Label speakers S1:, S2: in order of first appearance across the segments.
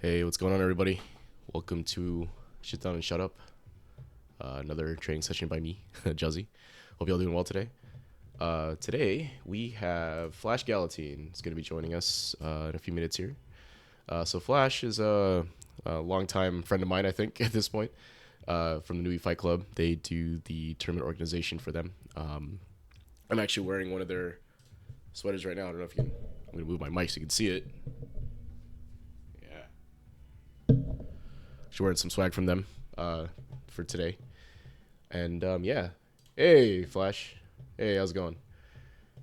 S1: Hey, what's going on, everybody? Welcome to Shit Down and Shut Up. Another training session by me, Juzzy. Hope y'all doing well today. Today, we have Flash Galatine. Is going to be joining us in a few minutes here. So Flash is a longtime friend of mine, I think, at this point, from the Newbie Fight Club. They do the tournament organization for them. I'm actually wearing one of their sweaters right now. I don't know if you can... I'm going to move my mic so you can see it. Wearing some swag from them for today. And yeah. Hey, Flash. Hey, how's it going?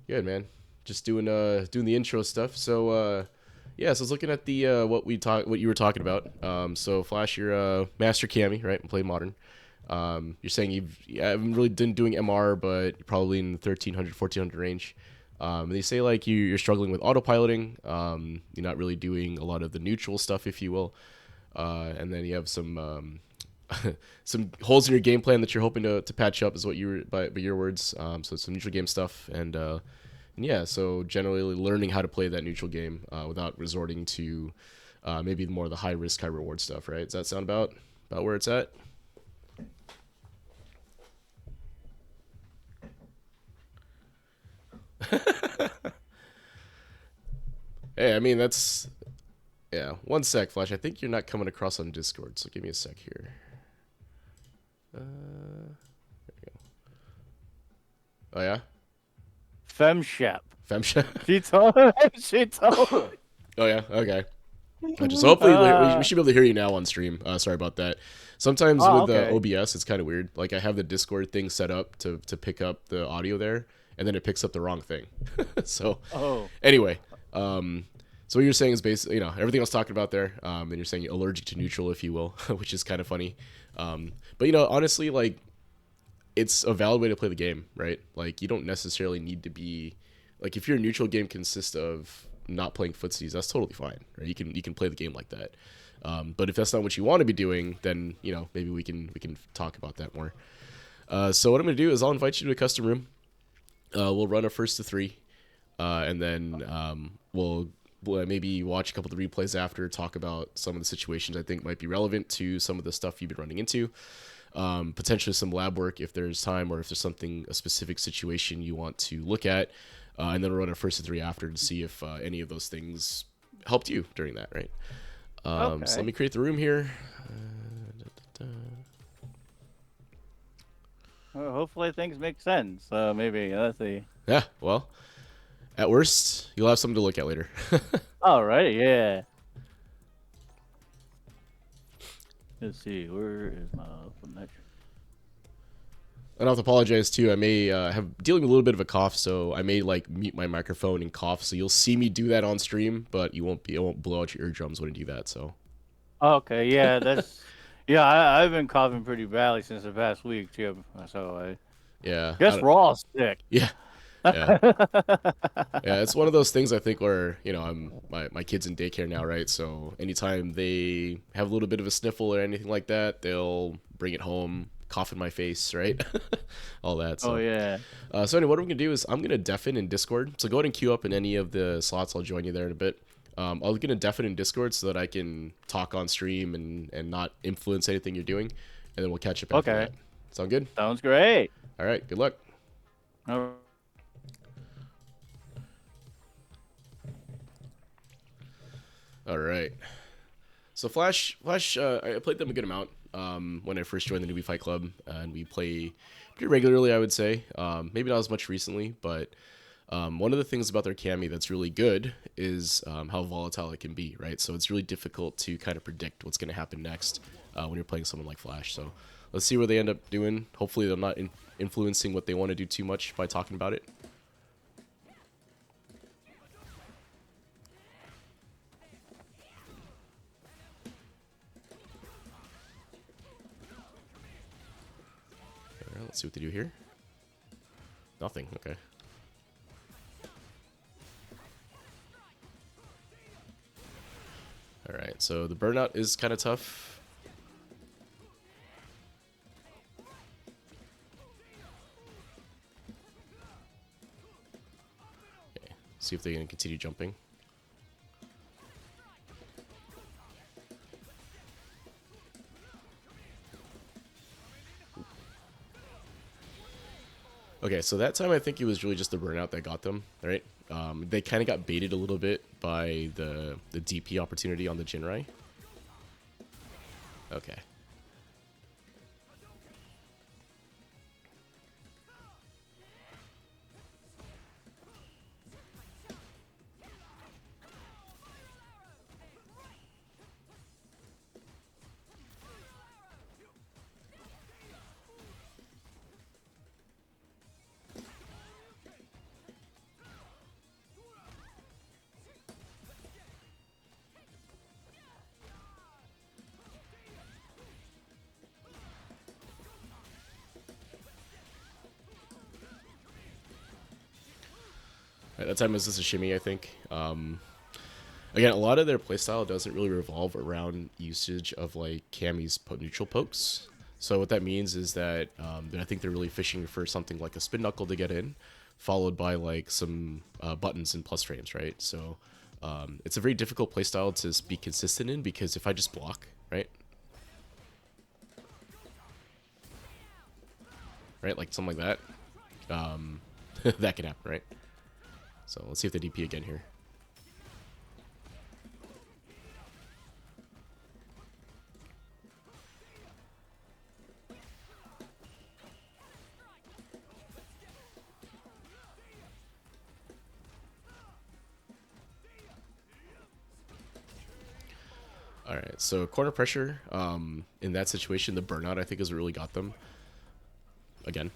S1: Good, man. Just doing the intro stuff. So yeah, so I was looking at the what you were talking about. So Flash, you're Master Cammy, right? And play Modern. You're saying you haven't really been doing MR, but you're probably in the 1300, 1400 range. They say like you're struggling with autopiloting. You're not really doing a lot of the neutral stuff, if you will. And then you have some some holes in your game plan that you're hoping to patch up, is what you were by your words. So some neutral game stuff, and yeah, so generally learning how to play that neutral game without resorting to maybe more of the high risk, high reward stuff, right? Does that sound about where it's at? Hey, I mean that's yeah. One sec, Flash. I think you're not coming across on Discord, so give me a sec here. There we go. Oh yeah.
S2: Femshep.
S1: Femshep.
S2: She told. She told.
S1: Oh yeah. Okay. Gotcha. So hopefully we should be able to hear you now on stream. Sorry about that. Sometimes with
S2: Okay.
S1: OBS, it's kind of weird. Like I have the Discord thing set up to pick up the audio there, and then it picks up the wrong thing. So
S2: Oh.
S1: anyway, so what you're saying is basically, everything I was talking about there, and you're saying allergic to neutral, if you will, which is kind of funny. But honestly, like it's a valid way to play the game, right? Like you don't necessarily need to be like if your neutral game consists of not playing footsies, that's totally fine, right? You can play the game like that. But if that's not what you want to be doing, then maybe we can talk about that more. So what I'm gonna do is I'll invite you to a custom room. We'll run a first to three, and then we'll maybe watch a couple of the replays after, talk about some of the situations I think might be relevant to some of the stuff you've been running into. Potentially some lab work if there's time, or if there's a specific situation you want to look at, and then we'll run a first to three after to see if any of those things helped you during that, right? So let
S2: Okay.
S1: me create the room here.
S2: Well, hopefully things make sense. Maybe let's see.
S1: Yeah, well, at worst, you'll have something to look at later.
S2: All right. Yeah. Let's see. Where is my connection?
S1: And I have to apologize too. I may have dealing with a little bit of a cough, so I may like mute my microphone and cough. So you'll see me do that on stream, but it won't blow out your eardrums when I do that. So
S2: Okay. Yeah. That's. Yeah. I've been coughing pretty badly since the past week too. So I
S1: yeah,
S2: guess we're all sick.
S1: yeah, yeah, yeah. It's one of those things I think where I'm my kids in daycare now, right? So anytime they have a little bit of a sniffle or anything like that, they'll bring it home, cough in my face, right? All that.
S2: Oh
S1: So.
S2: yeah.
S1: So anyway, what I'm gonna do is I'm gonna deafen in Discord. So go ahead and queue up in any of the slots. I'll join you there in a bit. I'm gonna deafen in Discord so that I can talk on stream and not influence anything you're doing, and then we'll catch up after
S2: Okay.
S1: that. Sound good?
S2: Sounds great.
S1: All right. Good luck.
S2: All
S1: All right. So Flash, I played them a good amount when I first joined the Newbie Fight Club, and we play pretty regularly, I would say. Maybe not as much recently, but one of the things about their Cammy that's really good is how volatile it can be, right? So it's really difficult to kind of predict what's going to happen next when you're playing someone like Flash. So let's see where they end up doing. Hopefully they're not influencing what they want to do too much by talking about it. All right, let's see what they do here. Nothing. Okay. All right, so the burnout is kind of tough. Okay, see if they're going to continue jumping. Okay, so that time I think it was really just the burnout that got them, right? They kind of got baited a little bit by the DP opportunity on the Jinrai. Okay. At that time it was just a shimmy, I think. Again, a lot of their playstyle doesn't really revolve around usage of like Cammy's neutral pokes. So what that means is that I think they're really fishing for something like a spin knuckle to get in, followed by like some buttons and plus frames, right? So it's a very difficult playstyle to be consistent in because if I just block, right? Right, like something like that, that can happen, right? So let's see if they DP again here. All right, so corner pressure. In that situation, the burnout I think is what really got them. Again.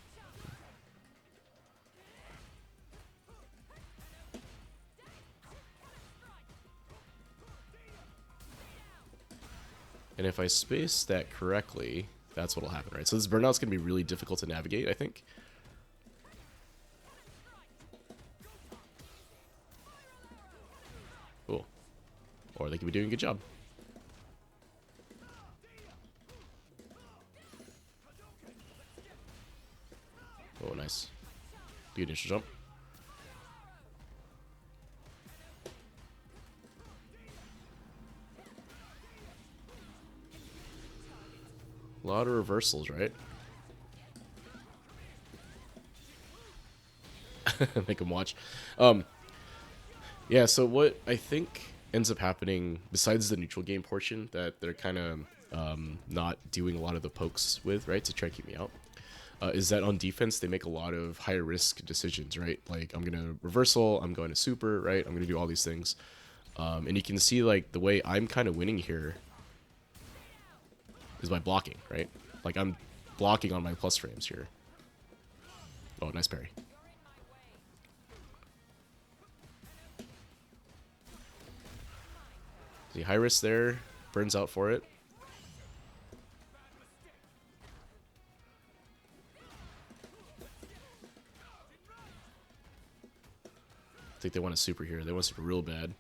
S1: And if I space that correctly, that's what'll happen, right? So this burnout's gonna be really difficult to navigate, I think. Cool. Or they could be doing a good job. Oh, nice. Good initial jump. A lot of reversals, right? Make them watch. Yeah, so what I think ends up happening, besides the neutral game portion that they're kind of not doing a lot of the pokes with, right, to try to keep me out, is that on defense they make a lot of high risk decisions, right? Like I'm gonna reversal, I'm going to super, right? I'm gonna do all these things, and you can see like the way I'm kind of winning here is by blocking, right? Like I'm blocking on my plus frames here. Oh, nice parry. See, high risk there, burns out for it. I think they want a super here. They want a super real bad.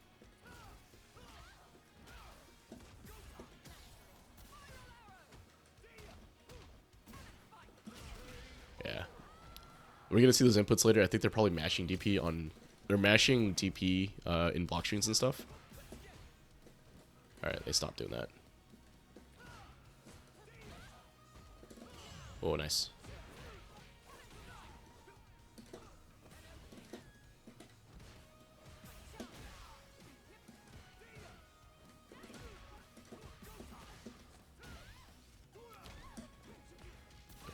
S1: Yeah. We're gonna see those inputs later. I think they're probably mashing DP on. They're mashing DP in block strings and stuff. All right, they stopped doing that. Oh, nice.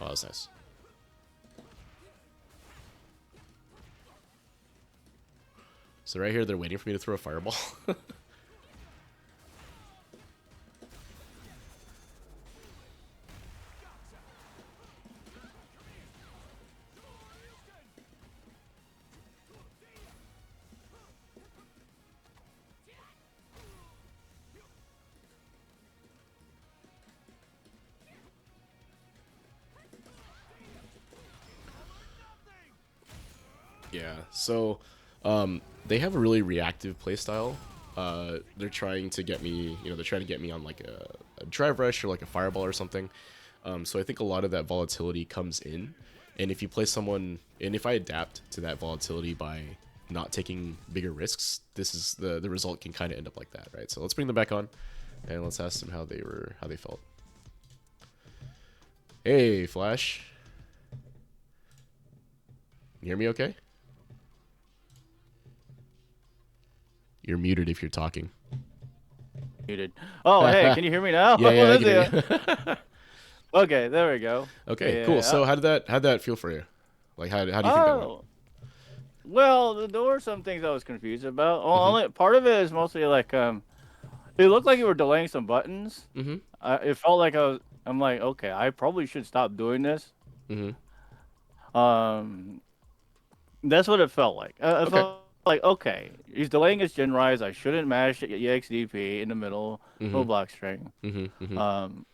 S1: Oh, that's nice. So right here, they're waiting for me to throw a fireball. Yeah, so they have a really reactive playstyle. They're trying to get me, they're trying to get me on like a drive rush or like a fireball or something. So I think a lot of that volatility comes in, and if you play someone, and if I adapt to that volatility by not taking bigger risks, this is the result can kind of end up like that, right? So let's bring them back on, and let's ask them how they felt. Hey, Flash. You hear me okay? You're muted if you're talking.
S2: Muted. Oh, hey, can you hear me now?
S1: Yeah, yeah, I can hear you.
S2: Okay, there we go.
S1: Okay, cool.
S2: Yeah.
S1: So how'd that feel for you? Like how do you think that went?
S2: Oh, well, there were some things I was confused about. Well,
S1: Mm-hmm.
S2: only part of it is mostly like it looked like you were delaying some buttons.
S1: Mm-hmm.
S2: It felt like I'm like, okay, I probably should stop doing this.
S1: Mm-hmm.
S2: Um, that's what it felt like. I
S1: Okay.
S2: felt like, okay, he's delaying his gen rise. I shouldn't mash EXDP in the middle,
S1: Mm-hmm.
S2: no block string.
S1: Mm-hmm. Mm-hmm.
S2: Um,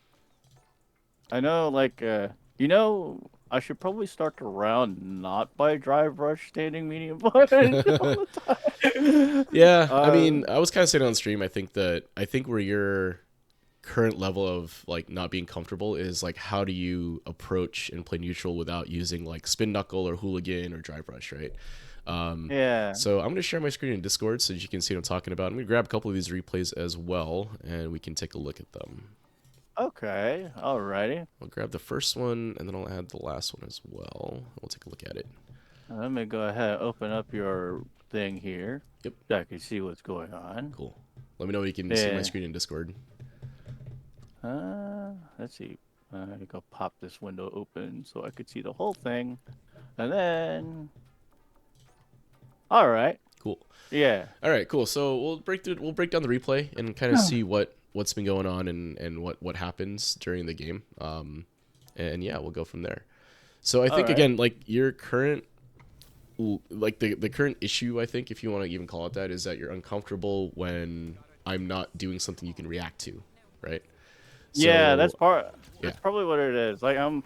S2: I know, like, you know, I should probably start the round not by drive rush standing medium button all the time.
S1: Yeah, I mean, I was kind of saying on stream. I think where your current level of like not being comfortable is like how do you approach and play neutral without using like spin knuckle or hooligan or drive rush, right?
S2: Yeah.
S1: So I'm gonna share my screen in Discord so that you can see what I'm talking about. I'm gonna grab a couple of these replays as well, and we can take a look at them.
S2: Okay. Alrighty.
S1: I'll grab the first one and then I'll add the last one as well. We'll take a look at it.
S2: Let me go ahead and open up your thing here.
S1: Yep.
S2: So I can see what's going on.
S1: Cool. Let me know if you can see my screen in Discord.
S2: Let's see. I go pop this window open so I could see the whole thing, and then. All right.
S1: Cool.
S2: Yeah.
S1: All right. Cool. So we'll break down the replay and kind of see what's been going on and what happens during the game. And yeah, we'll go from there. So I think again, like your current, like the current issue, I think if you want to even call it that, is that you're uncomfortable when I'm not doing something you can react to, right?
S2: Yeah,
S1: So,
S2: that's probably what it is. I'm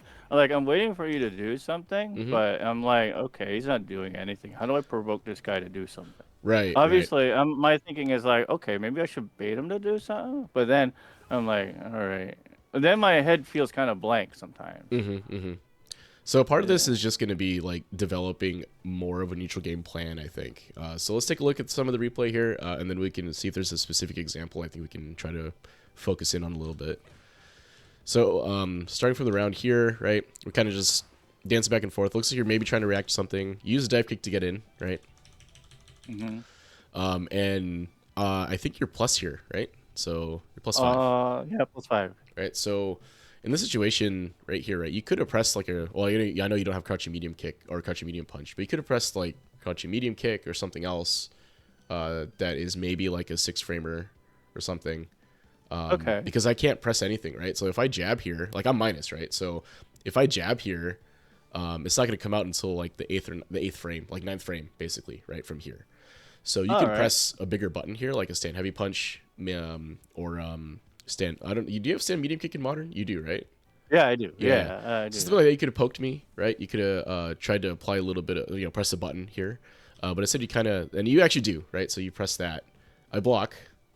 S2: waiting for you to do something, but I'm like, okay, he's not doing anything. How do I provoke this guy to do something?
S1: Right.
S2: Obviously, my thinking is like, okay, maybe I should bait him to do something. But then I'm like, all right. But then my head feels kind of blank sometimes.
S1: So part of this is just going to be like developing more of a neutral game plan, I think. So let's take a look at some of the replay here, and then we can see if there's a specific example I think we can try to focus in on a little bit. So starting from the round here, right, we're kind of just dancing back and forth. Looks like you're maybe trying to react to something. Use a dive kick to get in, right? And I think you're plus here, right? So you're plus 5.
S2: Yeah, +5.
S1: Right, so in this situation right here, right, you could have pressed like I know you don't have crouching medium kick or crouching medium punch, but you could have pressed like crouching medium kick or something else that is maybe like a 6-framer or something.
S2: Okay.
S1: Because I can't press anything, right? So if I jab here, like I'm minus, right? So if I jab here, it's not going to come out until like the 8th frame, like 9th frame, basically, right from here. So you can press a bigger button here, like a stand heavy punch, or stand. Do you have stand medium kick in modern? You do, right?
S2: Yeah, I do. Yeah, I do.
S1: Something like that. You could have poked me, right? You could have tried to apply a little bit of, press a button here, but instead you kind of, and you actually do, right? So you press that. I block,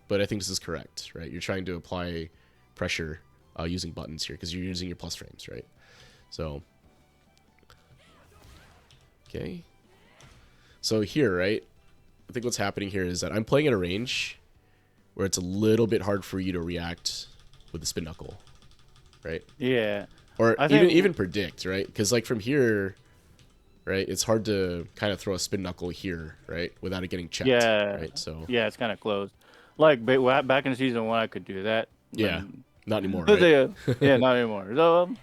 S1: but I think this is correct, right? You're trying to apply pressure using buttons here because you're using your plus frames, right? So, okay. So here, right? I think what's happening here is that I'm playing at a range where it's a little bit hard for you to react with the spin knuckle, right?
S2: Yeah.
S1: Or even predict, right? Because like from here, right, it's hard to kind of throw a spin knuckle here, right, without it getting checked.
S2: Yeah.
S1: Right. So
S2: yeah, it's kind of closed. Like back in season 1, I could do that.
S1: Yeah. Not anymore. Right?
S2: Yeah, not anymore.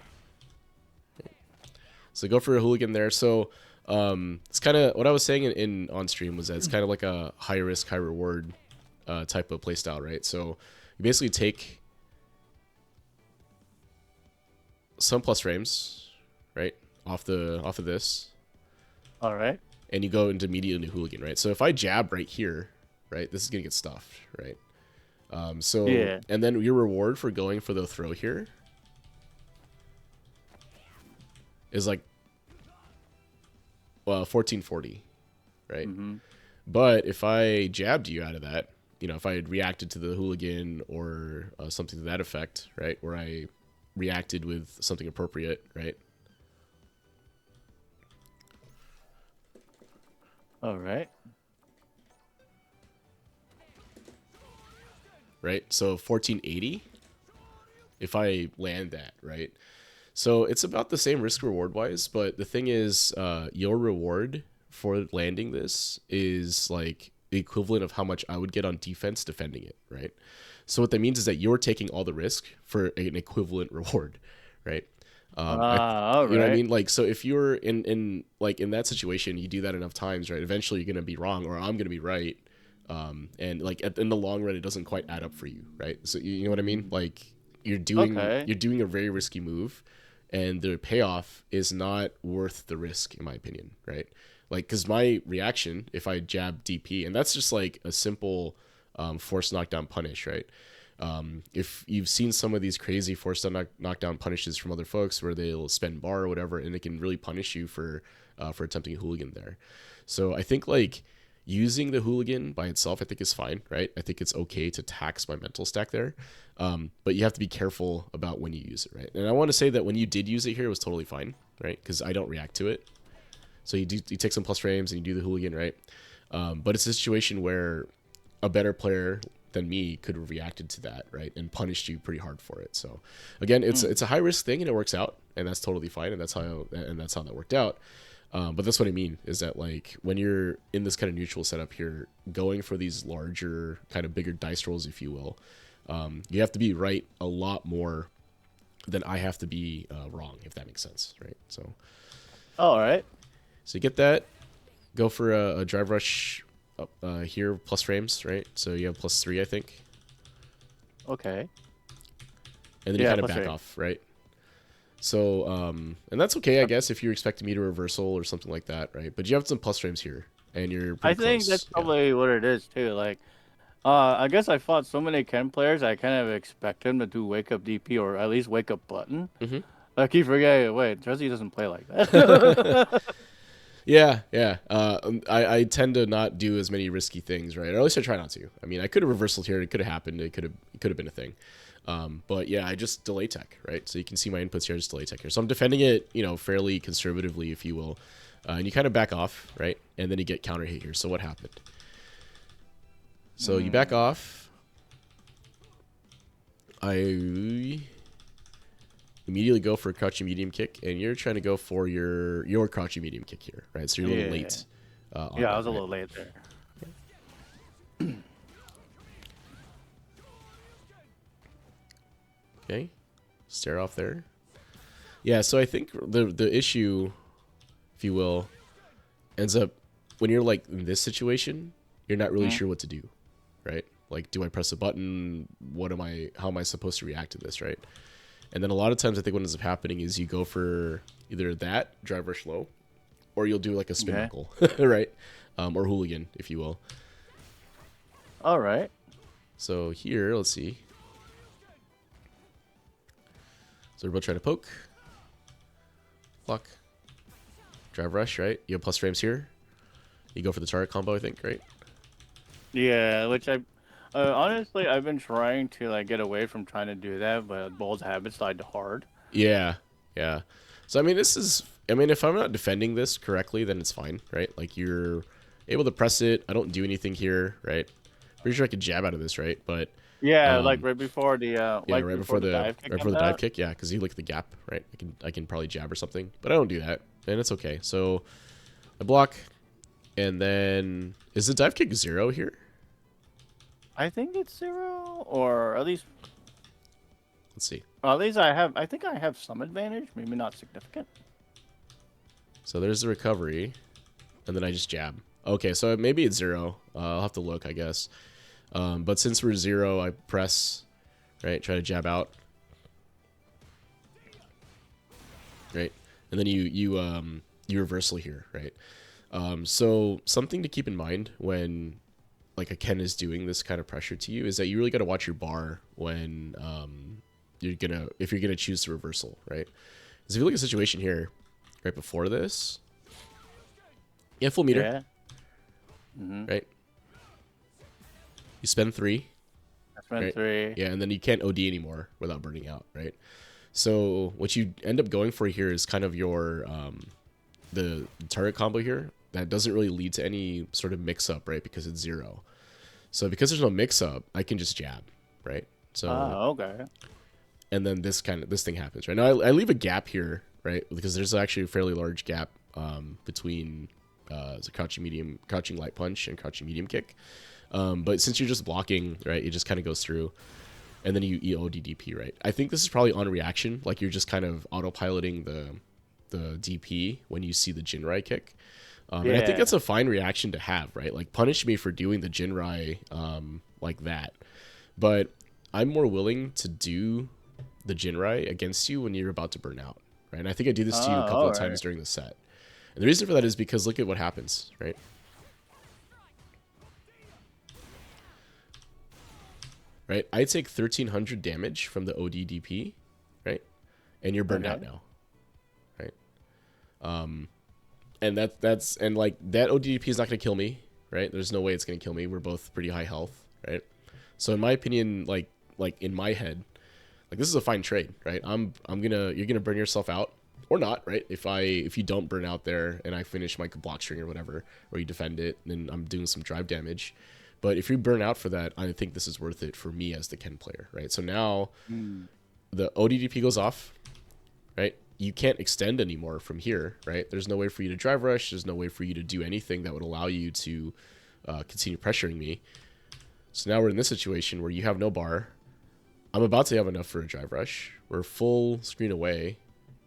S1: So go for a hooligan there. So it's kind of what I was saying in on stream was that it's kind of like a high risk, high reward type of playstyle, right? So you basically take some plus frames, right, off of this.
S2: All right.
S1: And you go into immediately into hooligan, right? So if I jab right here, right, this is gonna get stuffed, right? So and then your reward for going for the throw here is like 1440, right? But if I jabbed you out of that, if I had reacted to the hooligan or something to that effect, right, where I reacted with something appropriate, right?
S2: All right.
S1: Right, so 1480 if I land that, right? So it's about the same risk reward wise, but the thing is, your reward for landing this is like the equivalent of how much I would get on defense defending it, right? So what that means is that you're taking all the risk for an equivalent reward, right?
S2: All
S1: You know what I
S2: right.
S1: mean? Like, so if you're in like in that situation, you do that enough times, right? Eventually, you're gonna be wrong, or I'm gonna be right. And like in the long run, it doesn't quite add up for you, right? So you know what I mean? Like
S2: Okay.
S1: you're doing a very risky move, and the payoff is not worth the risk, in my opinion, right? Like, because my reaction if I jab DP, and that's just like a simple force knockdown punish, right? If you've seen some of these crazy force knockdown punishes from other folks where they'll spend bar or whatever, and it can really punish you for attempting a hooligan there. So I think like using the hooligan by itself, I think is fine, right? I think it's okay to tax my mental stack there, but you have to be careful about when you use it, right? And I want to say that when you did use it here, it was totally fine, right? Because I don't react to it. So you take some plus frames and you do the hooligan, right? But it's a situation where a better player than me could have reacted to that, right, and punished you pretty hard for it. So again, it's a high risk thing and it works out, and that's totally fine, and that's how that worked out. But that's what I mean is that like when you're in this kind of neutral setup here, going for these larger kind of bigger dice rolls, if you will, you have to be right a lot more than I have to be wrong, if that makes sense, right?
S2: All right.
S1: So you get that, go for a drive rush up here plus frames, right? So you have +3, I think,
S2: Okay.
S1: and then you
S2: Yeah,
S1: kind of
S2: plus
S1: back
S2: three.
S1: off, right? So and that's okay, I guess, if you're expecting me to reversal or something like that, right? But you have some plus frames here, and you're
S2: I
S1: pretty
S2: think that's
S1: close, yeah.
S2: probably what it is too. Like, I guess I fought so many Ken players, I kind of expect him to do wake up DP or at least wake up button.
S1: Hmm.
S2: I keep forgetting. Wait, Jesse doesn't play like that.
S1: Yeah, yeah. I tend to not do as many risky things, right? Or at least I try not to. I mean, I could have reversal here. It could have happened. It could have been a thing. But yeah, I just delay tech, right? So you can see my inputs here. I just delay tech here. So I'm defending it, fairly conservatively, if you will. And you kind of back off, right? And then you get counter hit here. So what happened? So you back off. I immediately go for a crouching medium kick, and you're trying to go for your crouching medium kick here, right? So you're a little
S2: Yeah.
S1: late. On
S2: Yeah, I
S1: that,
S2: was a
S1: right?
S2: little late there.
S1: Okay, stare off there. Yeah, so I think the issue, if you will, ends up when you're like in this situation, you're not really sure what to do, right? Like, do I press a button? How am I supposed to react to this, right? And then a lot of times I think what ends up happening is you go for either that, drive rush low, or you'll do like a spin
S2: Okay.
S1: knuckle, right? Or hooligan, if you will.
S2: All right.
S1: So here, let's see. So we're both trying to poke. Block. Drive rush, right? You have plus frames here. You go for the target combo, I think, right?
S2: Yeah, which honestly I've been trying to like get away from trying to do that, but Bull's habits died hard.
S1: Yeah, yeah. So I mean, if I'm not defending this correctly, then it's fine, right? Like you're able to press it. I don't do anything here, right? Pretty sure I could jab out of this, right? But
S2: Yeah, like right before the
S1: yeah, right before the
S2: dive kick
S1: right before
S2: comes
S1: the dive
S2: out.
S1: kick, yeah, because you look at the gap, right? I can probably jab or something, but I don't do that, and it's okay. So I block, and then is the dive kick 0 here?
S2: I think it's 0, or at least
S1: Let's see.
S2: I think I have some advantage, maybe not significant.
S1: So there's the recovery, and then I just jab. Okay, so maybe it's 0. I'll have to look, I guess. But since we're 0, I press, right? Try to jab out, right? And then you reversal here, right? So something to keep in mind when like a Ken is doing this kind of pressure to you is that you really got to watch your bar when if you're gonna choose the reversal, right? Because if you look at the situation here, right before this, you have full meter,
S2: Yeah.
S1: right? You spend 3,
S2: I spent
S1: right?
S2: 3.
S1: Yeah, and then you can't OD anymore without burning out, right? So what you end up going for here is kind of your the target combo here that doesn't really lead to any sort of mix-up, right? Because it's 0. So because there's no mix-up, I can just jab, right? So
S2: Oh, okay.
S1: and then this thing happens, right? Now I leave a gap here, right? Because there's actually a fairly large gap between the crouching light punch and crouching medium kick. But since you're just blocking, right, it just kind of goes through, and then you ODDP, right? I think this is probably on reaction, like you're just kind of autopiloting the DP when you see the Jinrai kick. And I think that's a fine reaction to have, right? Like, punish me for doing the Jinrai like that. But I'm more willing to do the Jinrai against you when you're about to burn out, right? And I think I do this to you a couple of times during the set. And the reason for that is because look at what happens, right? Right? I take 1,300 damage from the ODDP, right? And you're burned out now, right? And and like that ODDP is not going to kill me, right? There's no way it's going to kill me. We're both pretty high health, right? So in my opinion, like in my head, like this is a fine trade, right? You're gonna burn yourself out or not, right? If you don't burn out there and I finish my block string or whatever, or you defend it, then I'm doing some drive damage. But if you burn out for that, I think this is worth it for me as the Ken player, right? So now the ODDP goes off, right? You can't extend anymore from here, right? There's no way for you to drive rush. There's no way for you to do anything that would allow you to continue pressuring me. So now we're in this situation where you have no bar. I'm about to have enough for a drive rush. We're full screen away,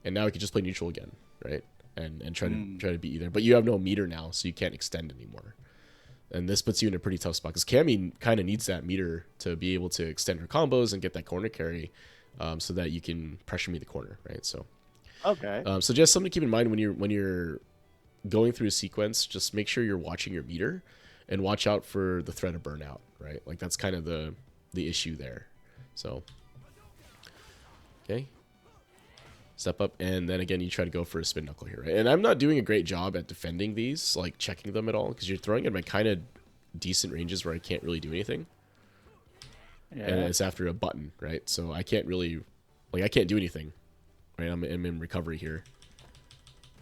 S1: and now we can just play neutral again, right? And try to beat you there. But you have no meter now, so you can't extend anymore. And this puts you in a pretty tough spot because Cammy kind of needs that meter to be able to extend her combos and get that corner carry, so that you can pressure me the corner, right? So
S2: okay.
S1: So just something to keep in mind when you're going through a sequence. Just make sure you're watching your meter, and watch out for the threat of burnout, right? Like that's kind of the issue there. So okay. Step up, and then again, you try to go for a spin knuckle here, right? And I'm not doing a great job at defending these, like checking them at all, because you're throwing them at kind of decent ranges where I can't really do anything. Yeah. And it's after a button, right? So I can't really, like, I can't do anything, right? I'm in recovery here,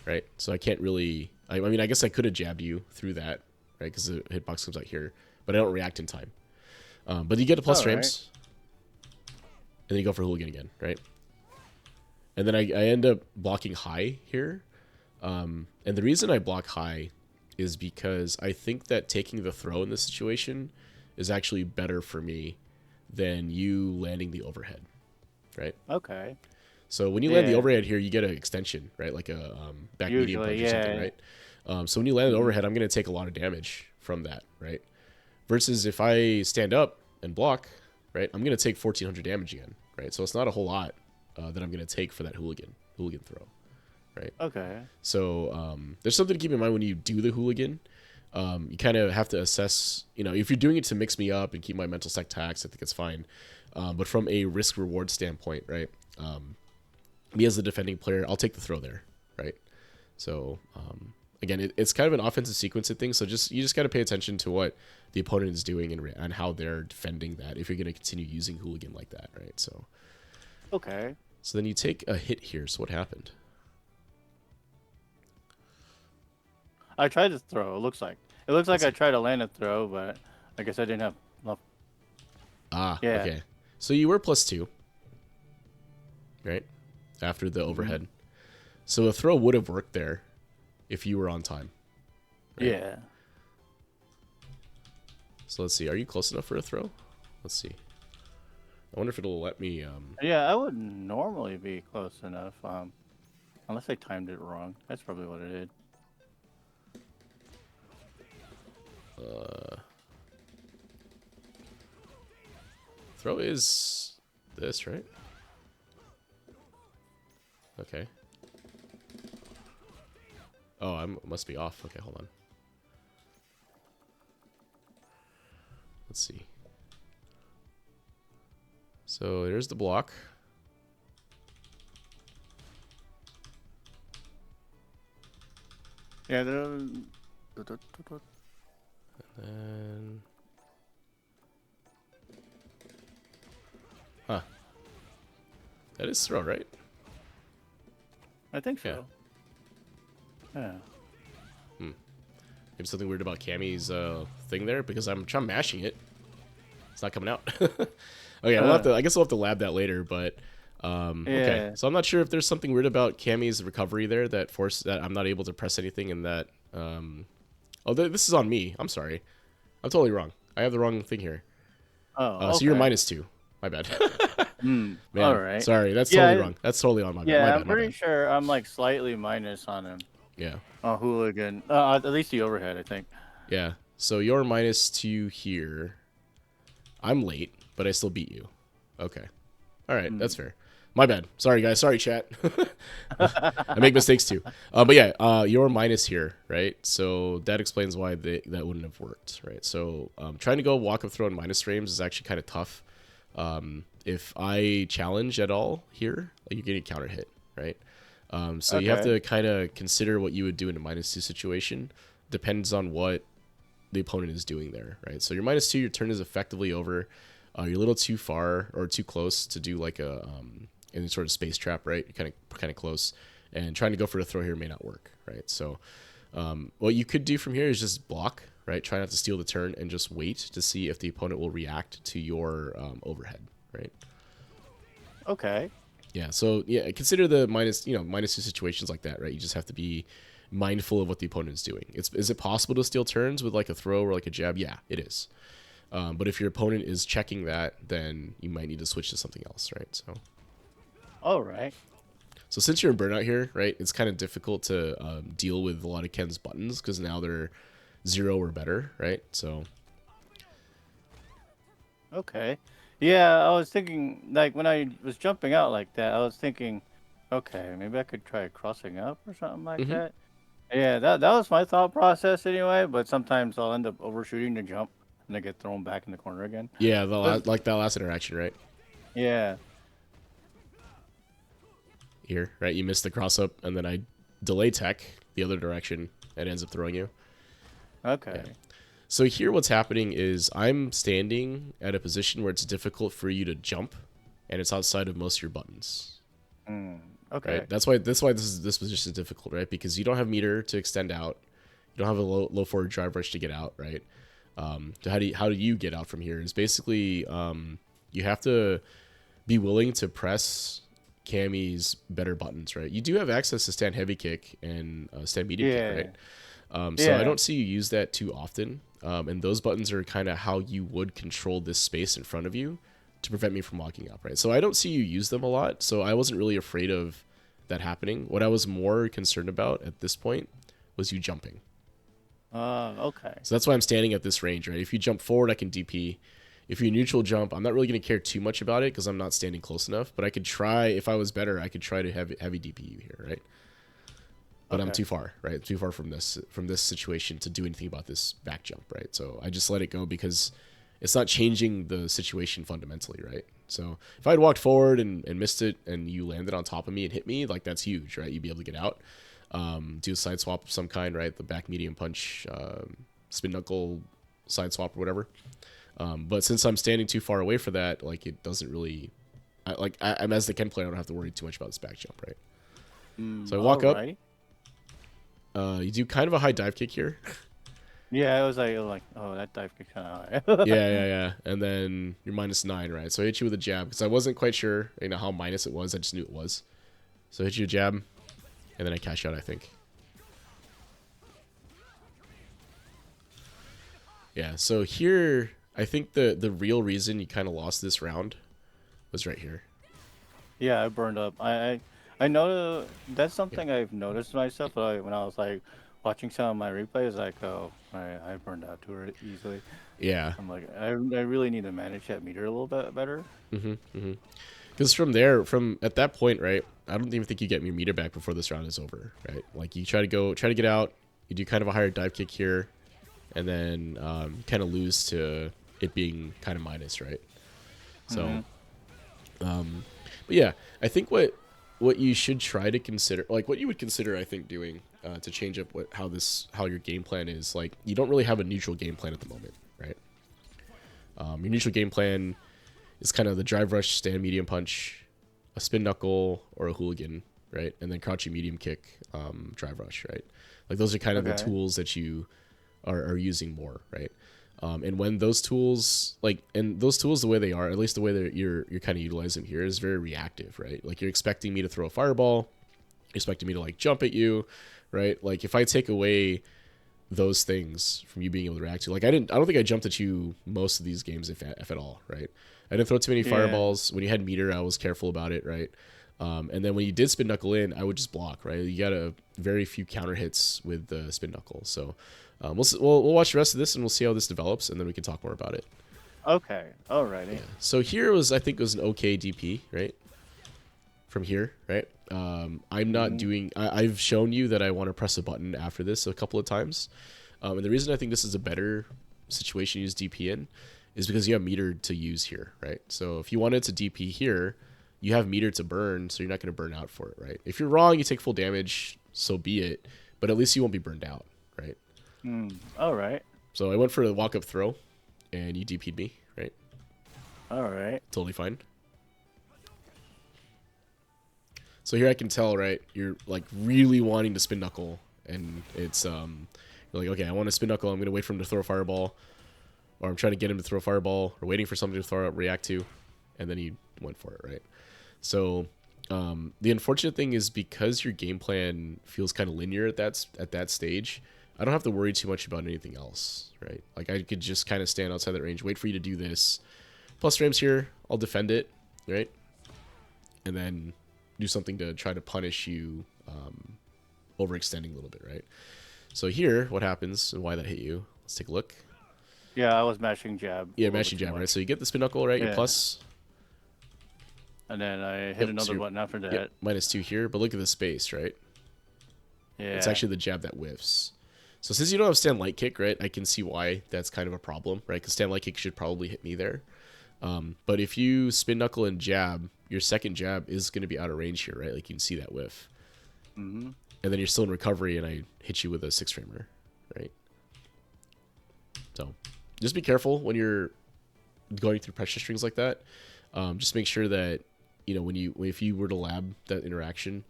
S1: right? So I can't really, I mean, I guess I could have jabbed you through that, right? Because the hitbox comes out here, but I don't react in time. But you get a plus frames, and then you go for hooligan again, right? And then I end up blocking high here. And the reason I block high is because I think that taking the throw in this situation is actually better for me than you landing the overhead, right?
S2: Okay.
S1: So when you land the overhead here, you get an extension, right? Like a back medium punch or something, right? So when you land an overhead, I'm going to take a lot of damage from that, right? Versus if I stand up and block, right, I'm going to take 1,400 damage again, right? So it's not a whole lot that I'm going to take for that hooligan throw, right?
S2: Okay.
S1: So there's something to keep in mind when you do the hooligan. You kind of have to assess, you know, if you're doing it to mix me up and keep my mental stack taxed, I think it's fine. But from a risk reward standpoint, right, me as the defending player, I'll take the throw there, right? So again, it's kind of an offensive sequencing thing. So you just got to pay attention to what the opponent is doing and how they're defending that if you're going to continue using hooligan like that, right? So
S2: okay.
S1: So then you take a hit here. So what happened?
S2: I tried to throw. It looks like I tried to land a throw, but I guess I didn't have enough.
S1: Okay. So you were +2, right? After the overhead. So a throw would have worked there if you were on time.
S2: Right? Yeah.
S1: So let's see. Are you close enough for a throw? Let's see. I wonder if it'll let me.
S2: Yeah, I would normally be close enough. Unless I timed it wrong. That's probably what it did.
S1: Throw is this, right? Okay. Oh, I must be off. Okay, hold on. Let's see. So there's the block.
S2: Yeah,
S1: and then... Huh. That is throw, right?
S2: I think so. Yeah.
S1: Maybe something weird about Cammy's thing there, because I'm mashing it. It's not coming out. Okay, I guess we'll have to lab that later, but Okay,
S2: Yeah.
S1: so I'm not sure if there's something weird about Cammy's recovery there that I'm not able to press anything and that. Oh, this is on me. I'm sorry. I'm totally wrong. I have the wrong thing here.
S2: Oh,
S1: So you're
S2: okay.
S1: -2. My bad.
S2: All
S1: Man,
S2: right.
S1: sorry. That's totally
S2: Yeah,
S1: wrong. That's totally on my bad. My
S2: yeah. I'm
S1: bad. My
S2: pretty
S1: bad.
S2: sure I'm like slightly minus on him.
S1: Yeah.
S2: On hooligan. At least the overhead, I think.
S1: Yeah. So you're -2 here. I'm late, but I still beat you. Okay. All right. That's fair. My bad. Sorry, guys. Sorry, chat. I make mistakes too. But yeah, you're minus here, right? So that explains why that wouldn't have worked, right? So trying to go walk up throw in minus frames is actually kind of tough. If I challenge at all here, like you're getting counter hit, right? So you have
S2: Okay.
S1: to kind of consider what you would do in a -2 situation. Depends on what the opponent is doing there, right? So you're -2, your turn is effectively over. You're a little too far or too close to do like a any sort of space trap, right? You're kind of close, and trying to go for a throw here may not work, right? So what you could do from here is just block, right? Try not to steal the turn and just wait to see if the opponent will react to your overhead, right?
S2: Okay.
S1: Yeah. So yeah, consider the -2 situations like that, right? You just have to be mindful of what the opponent is doing. Is it possible to steal turns with like a throw or like a jab? Yeah, it is. But if your opponent is checking that, then you might need to switch to something else, right?
S2: All right.
S1: So since you're in burnout here, right, it's kind of difficult to deal with a lot of Ken's buttons because now they're 0 or better, right? So
S2: Okay. Yeah, I was thinking, like, when I was jumping out like that, I was thinking, okay, maybe I could try crossing up or something like
S1: hmm
S2: that. Yeah, that was my thought process anyway, but sometimes I'll end up overshooting the jump and I get thrown back in the corner again.
S1: yeah,
S2: But
S1: like that last interaction, right?
S2: yeah,
S1: Here, right? You miss the cross up, and then I delay tech the other direction. It ends up throwing you.
S2: okay.
S1: Yeah. So here what's happening is I'm standing at a position where it's difficult for you to jump, and it's outside of most of your buttons.
S2: Mm, okay.
S1: Right? That's why this position is difficult, right? Because you don't have meter to extend out. You don't have a low forward drive rush to get out, right? So how do you get out from here? Is basically you have to be willing to press Cammy's better buttons, right? You do have access to stand heavy kick and stand medium kick,
S2: Yeah.
S1: right? So I
S2: Yeah.
S1: don't see you use that too often. And those buttons are kind of how you would control this space in front of you to prevent me from walking up, right? So I don't see you use them a lot. So I wasn't really afraid of that happening. What I was more concerned about at this point was you jumping.
S2: Okay.
S1: So that's why I'm standing at this range, right? If you jump forward, I can DP. If you neutral jump, I'm not really going to care too much about it because I'm not standing close enough. But I could try, if I was better, I could try to heavy DP you here, right? But I'm
S2: Okay.
S1: too far, right? Too far from this situation to do anything about this back jump, right? So I just let it go because it's not changing the situation fundamentally, right? So if I had walked forward and missed it and you landed on top of me and hit me, like that's huge, right? You'd be able to get out. Do a side swap of some kind, right? The back medium punch, spin knuckle, side swap or whatever. But since I'm standing too far away for that, like it doesn't really, I'm as the Ken player, I don't have to worry too much about this back jump, right? So I walk up.
S2: Alrighty.
S1: You do kind of a high dive kick here.
S2: Yeah, it was like, oh, that dive kick kind of high.
S1: Yeah. And then you're -9, right? So I hit you with a jab because I wasn't quite sure, how minus it was. I just knew it was. So I hit you a jab, and then I cash out, I think. Yeah, so here, I think the real reason you kind of lost this round was right here.
S2: Yeah, I burned up. I know that's something I've noticed myself. Like when I was like watching some of my replays, like, oh, I burned out too easily.
S1: Yeah.
S2: I'm like, I really need to manage that meter a little bit better.
S1: Because from at that point, right, I don't even think you get your meter back before this round is over, right? Like you try to get out, you do kind of a higher dive kick here, and then kind of lose to it being kind of minus, right? So, but yeah, I think what you should try to consider, like what you would consider, I think, doing to change up how your game plan is. Like you don't really have a neutral game plan at the moment, right? Your neutral game plan is kind of the drive rush, stand medium punch, a spin knuckle, or a hooligan, right? And then crouching medium kick, drive rush, right? Like those are kind of the
S2: Okay.
S1: tools that you are using more, right? And when those tools, those tools, the way they are, at least the way that you're kind of utilizing them here, is very reactive, right? Like, you're expecting me to throw a fireball, you're expecting me to like jump at you, right? Like, if I take away those things from you being able to react to, like, I don't think I jumped at you most of these games, if at all, right? I didn't throw too many fireballs. When you had meter, I was careful about it, right? And then when you did spin knuckle in, I would just block, right? You got a very few counter hits with the spin knuckle. So we'll watch the rest of this, and we'll see how this develops, and then we can talk more about it.
S2: Okay. Alrighty.
S1: Yeah. So here I think it was an okay DP, right? From here, right? I'm not doing. I've shown you that I want to press a button after this a couple of times, and the reason I think this is a better situation to use DP in is because you have meter to use here, right? So if you wanted to DP here, you have meter to burn, so you're not going to burn out for it, right? If you're wrong, you take full damage, so be it, but at least you won't be burned out, right?
S2: All right.
S1: So I went for a walk-up throw, and you DP'd me, right?
S2: All right.
S1: Totally fine. So here I can tell, right, you're like really wanting to spin knuckle, and it's you're like, okay, I want to spin knuckle, I'm going to wait for him to throw a fireball, or I'm trying to get him to throw a fireball, or waiting for something to throw out, react to, and then he went for it, right? So the unfortunate thing is, because your game plan feels kind of linear at that stage, I don't have to worry too much about anything else, right? Like, I could just kind of stand outside that range, wait for you to do this. Plus frames here, I'll defend it, right? And then do something to try to punish you overextending a little bit, right? So here, what happens and why that hit you? Let's take a look.
S2: Yeah, I was mashing jab.
S1: Yeah, mashing jab, right? So you get the spin knuckle, right? Your plus.
S2: And then I hit another button after that.
S1: Yep, -2 here, but look at the space, right?
S2: Yeah.
S1: It's actually the jab that whiffs. So since you don't have stand light kick, right, I can see why that's kind of a problem, right? Because stand light kick should probably hit me there. But if you spin knuckle and jab, your second jab is going to be out of range here, right? Like, you can see that whiff. And then you're still in recovery, and I hit you with a 6-framer, right? So just be careful when you're going through pressure strings like that. Just make sure that, you know, if you were to lab that interaction,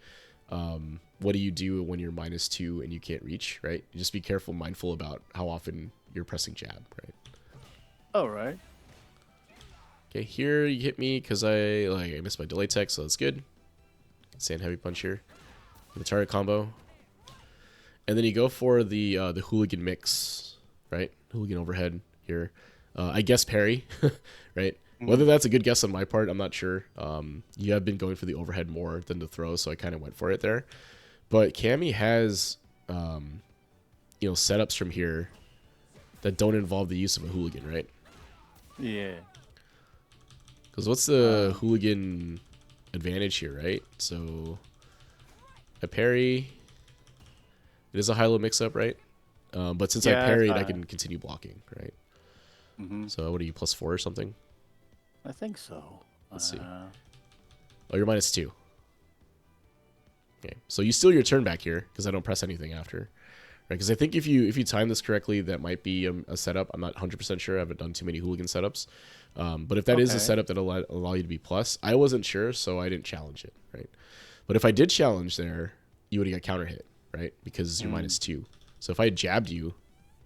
S1: what do you do when you're -2 and you can't reach, right? Just be careful, mindful about how often you're pressing jab, right?
S2: All right.
S1: Okay, here you hit me because I missed my delay tech, so that's good. Sand heavy punch here. The target combo. And then you go for the hooligan mix, right? Hooligan overhead here. I guess parry, right? Whether that's a good guess on my part, I'm not sure. You have been going for the overhead more than the throw, so I kind of went for it there. But Cammy has, setups from here that don't involve the use of a hooligan, right?
S2: Yeah.
S1: Because what's the hooligan advantage here, right? So a parry, it is a high-low mix-up, right? But since I parried, I can continue blocking, right? So what are you, +4 or something?
S2: I think so.
S1: Let's see. Oh, you're -2. Okay, so you steal your turn back here because I don't press anything after, right? Because I think if you time this correctly, that might be a setup. I'm not 100% sure. I haven't done too many hooligan setups, but if that is a setup that allow you to be plus, I wasn't sure, so I didn't challenge it, right? But if I did challenge there, you would have got counter hit, right? Because you're -2. So if I had jabbed you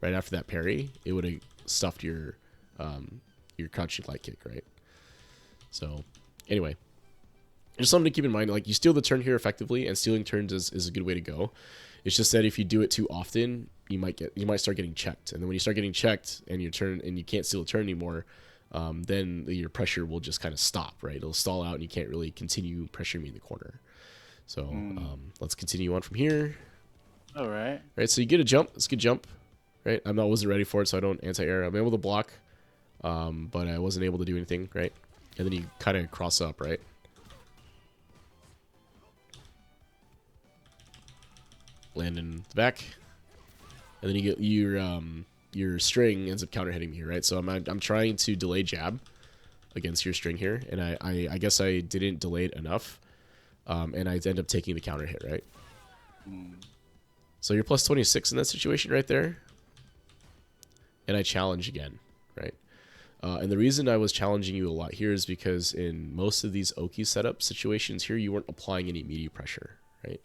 S1: right after that parry, it would have stuffed your crouching light kick, right? So anyway, just something to keep in mind. Like, you steal the turn here effectively, and stealing turns is a good way to go. It's just that if you do it too often, you might start getting checked, and then when you start getting checked and you can't steal a turn anymore, then your pressure will just kind of stop, right? It'll stall out, and you can't really continue pressuring me in the corner. So let's continue on from here.
S2: All right.
S1: Right. So you get a jump. It's a good jump, right? wasn't ready for it, so I don't anti-air. I'm able to block, but I wasn't able to do anything, right? And then you kind of cross up, right? Land in the back, and then you get your string ends up counter hitting me, right? So I'm trying to delay jab against your string here, and I guess I didn't delay it enough, and I end up taking the counter hit, right? So you're +26 in that situation right there, and I challenge again, right? And the reason I was challenging you a lot here is because in most of these Oki setup situations here, you weren't applying any media pressure, right?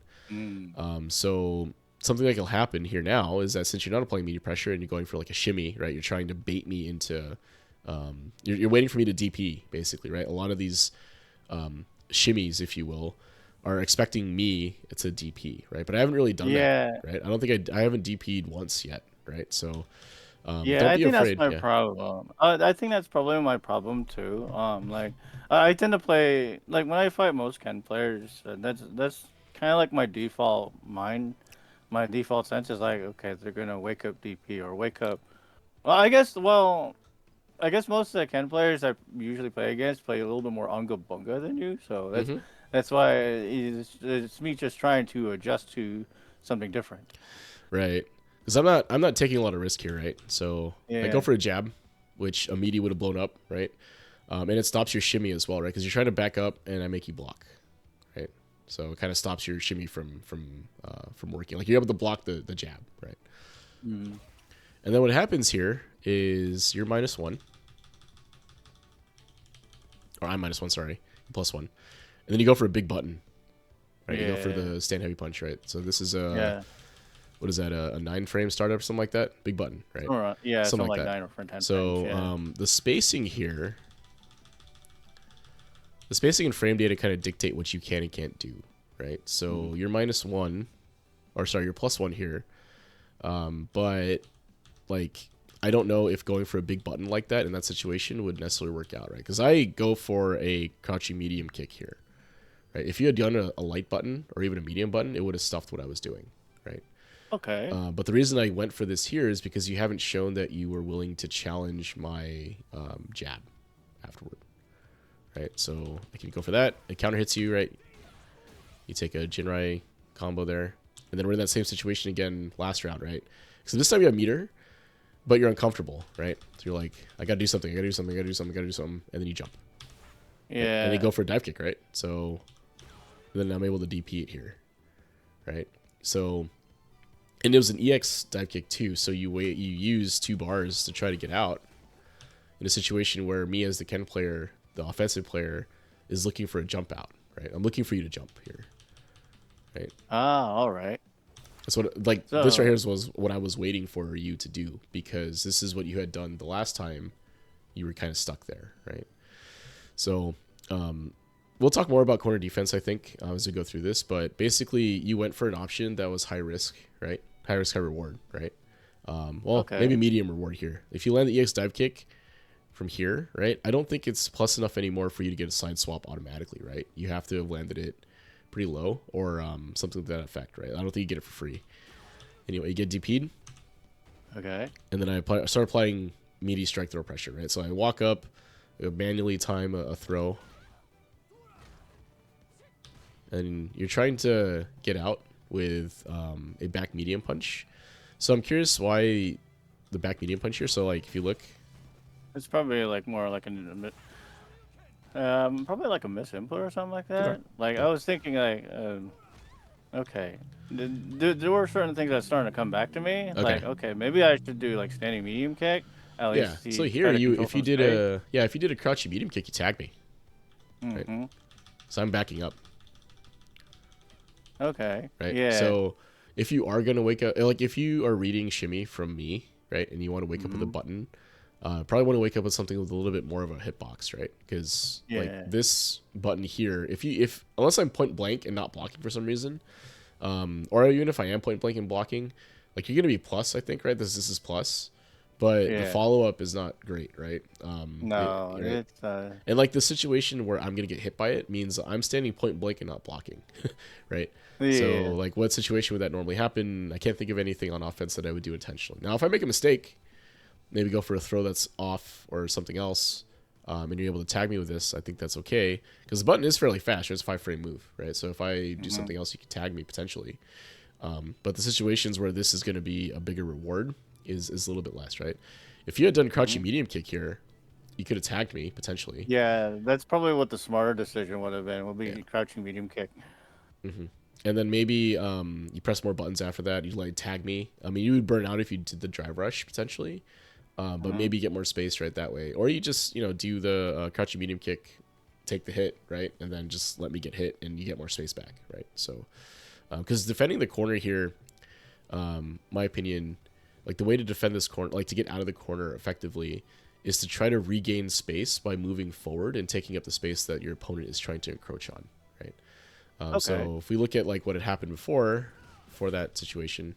S1: So something that will happen here now is that since you're not applying media pressure and you're going for like a shimmy, right? You're trying to bait me into, you're waiting for me to DP basically, right? A lot of these shimmies, if you will, are expecting me to DP, right? But I haven't really done that,
S2: Yeah.
S1: right? I don't think I haven't DP'd once yet, right? So
S2: Yeah,
S1: don't
S2: I
S1: be
S2: think that's
S1: afraid.
S2: my
S1: Yeah.
S2: problem. I think that's probably my problem too. Like I tend to play like when I fight most Ken players, that's kind of like my default mind. My default sense is like, okay, they're gonna wake up DP or wake up. I guess most of the Ken players I usually play against play a little bit more unga bunga than you, so
S1: Mm-hmm.
S2: that's why it's me just trying to adjust to something different.
S1: Right. Because I'm not taking a lot of risk here, right? So I go
S2: Yeah.
S1: for a jab, which a meaty would have blown up, right? And it stops your shimmy as well, right? Because you're trying to back up, and I make you block, right? So it kind of stops your shimmy from working. Like you're able to block the jab, right?
S2: Mm.
S1: And then what happens here is you're -1, or I'm -1, sorry, +1, and then you go for a big button, right? You go for
S2: Yeah.
S1: the stand heavy punch, right? So this is
S2: Yeah.
S1: what is that, a 9-frame startup or something like that? Big button, right?
S2: Yeah,
S1: Something
S2: something
S1: like
S2: like
S1: that.
S2: 9 or 10 frames.
S1: So
S2: Yeah.
S1: the spacing here, the spacing and frame data kind of dictate what you can and can't do, right? So
S2: Mm.
S1: you're -1, or sorry, you're +1 here, but like I don't know if going for a big button like that in that situation would necessarily work out, right? Because I go for a crouching medium kick here, right? If you had done a light button or even a medium button, it would have stuffed what I was doing, right?
S2: Okay.
S1: But the reason I went for this here is because you haven't shown that you were willing to challenge my jab afterward, right? So I can go for that. It counter hits you, right? You take a Jinrai combo there. And then we're in that same situation again last round, right? So this time you have meter, but you're uncomfortable, right? So you're like, I gotta do something, I gotta do something, I gotta do something, I gotta do something, and then you jump. Right? And then you
S2: Yeah.
S1: go for a dive kick, right? So then I'm able to DP it here, right? So, and it was an EX dive kick too, so you use 2 bars to try to get out in a situation where me as the Ken player, the offensive player, is looking for a jump out, right? I'm looking for you to jump here, right?
S2: Ah, all right.
S1: That's what, like, this right
S2: So,
S1: here was what I was waiting for you to do, because this is what you had done the last time you were kind of stuck there, right? So, we'll talk more about corner defense, I think, as we go through this, but basically you went for an option that was high risk, right? High risk, high reward, right? Well, maybe
S2: okay.
S1: medium reward here. If you land the EX dive kick from here, right, I don't think it's plus enough anymore for you to get a side swap automatically, right? You have to have landed it pretty low, or something to that effect, right? I don't think you get it for free. Anyway, you get DP'd,
S2: Okay.
S1: and then I start applying meaty strike throw pressure, right? So I walk up, manually time a throw, and you're trying to get out with a back medium punch. So I'm curious why the back medium punch here. So like if you look,
S2: It's probably like more like probably like a miss input or something like
S1: okay,
S2: that. Like
S1: yeah,
S2: I was thinking like, okay, there were certain things that starting to come back to me.
S1: okay,
S2: Like, okay, maybe I should do like standing medium kick. At
S1: yeah.
S2: least
S1: So
S2: see,
S1: here
S2: try to
S1: you,
S2: control
S1: if you
S2: some
S1: did
S2: space.
S1: a crouchy medium kick, you tag me, right?
S2: Mm-hmm.
S1: So I'm backing up,
S2: Okay.
S1: right?
S2: Yeah.
S1: So if you are gonna wake up, like if you are reading shimmy from me, right, and you want to wake up with a
S2: Mm-hmm.
S1: button, probably want to wake up with something with a little bit more of a hitbox, right? Because like
S2: Yeah.
S1: this button here, if unless I'm point blank and not blocking for some reason, or even if I am point blank and blocking, like you're gonna be plus, I think, right? This is plus, but the
S2: Yeah.
S1: follow up is not great, right?
S2: No,
S1: Right?
S2: it's
S1: And like the situation where I'm gonna get hit by it means I'm standing point blank and not blocking, right? So
S2: yeah.
S1: like, what situation would that normally happen? I can't think of anything on offense that I would do intentionally. Now, if I make a mistake, maybe go for a throw that's off or something else, and you're able to tag me with this, I think that's okay, because the button is fairly fast. It's a 5-frame move, right? So if I do
S2: Mm-hmm.
S1: something else, you can tag me potentially. But the situations where this is going to be a bigger reward is a little bit less, right? If you had done
S2: Mm-hmm.
S1: crouching medium kick here, you could have tagged me potentially.
S2: Yeah, that's probably what the smarter decision would have been. Would
S1: Yeah.
S2: be crouching medium kick.
S1: hmm And then maybe you press more buttons after that. You like tag me. I mean, you would burn out if you did the drive rush potentially, but
S2: Mm-hmm.
S1: maybe get more space right that way. Or you just do the crouching medium kick, take the hit right, and then just let me get hit, and you get more space back, right? So because defending the corner here, my opinion, like the way to defend this corner, like to get out of the corner effectively, is to try to regain space by moving forward and taking up the space that your opponent is trying to encroach on, right?
S2: Okay.
S1: So if we look at like what had happened before, for that situation,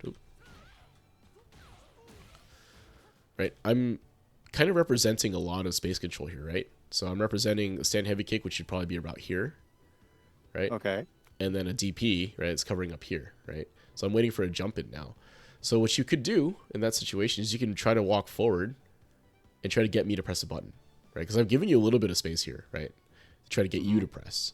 S1: right? I'm kind of representing a lot of space control here, right? So I'm representing a stand heavy kick, which should probably be about here, right?
S2: Okay.
S1: And then a DP, right? It's covering up here, right? So I'm waiting for a jump in now. So what you could do in that situation is you can try to walk forward and try to get me to press a button, right? Because I've given you a little bit of space here, right? To try to get you to press.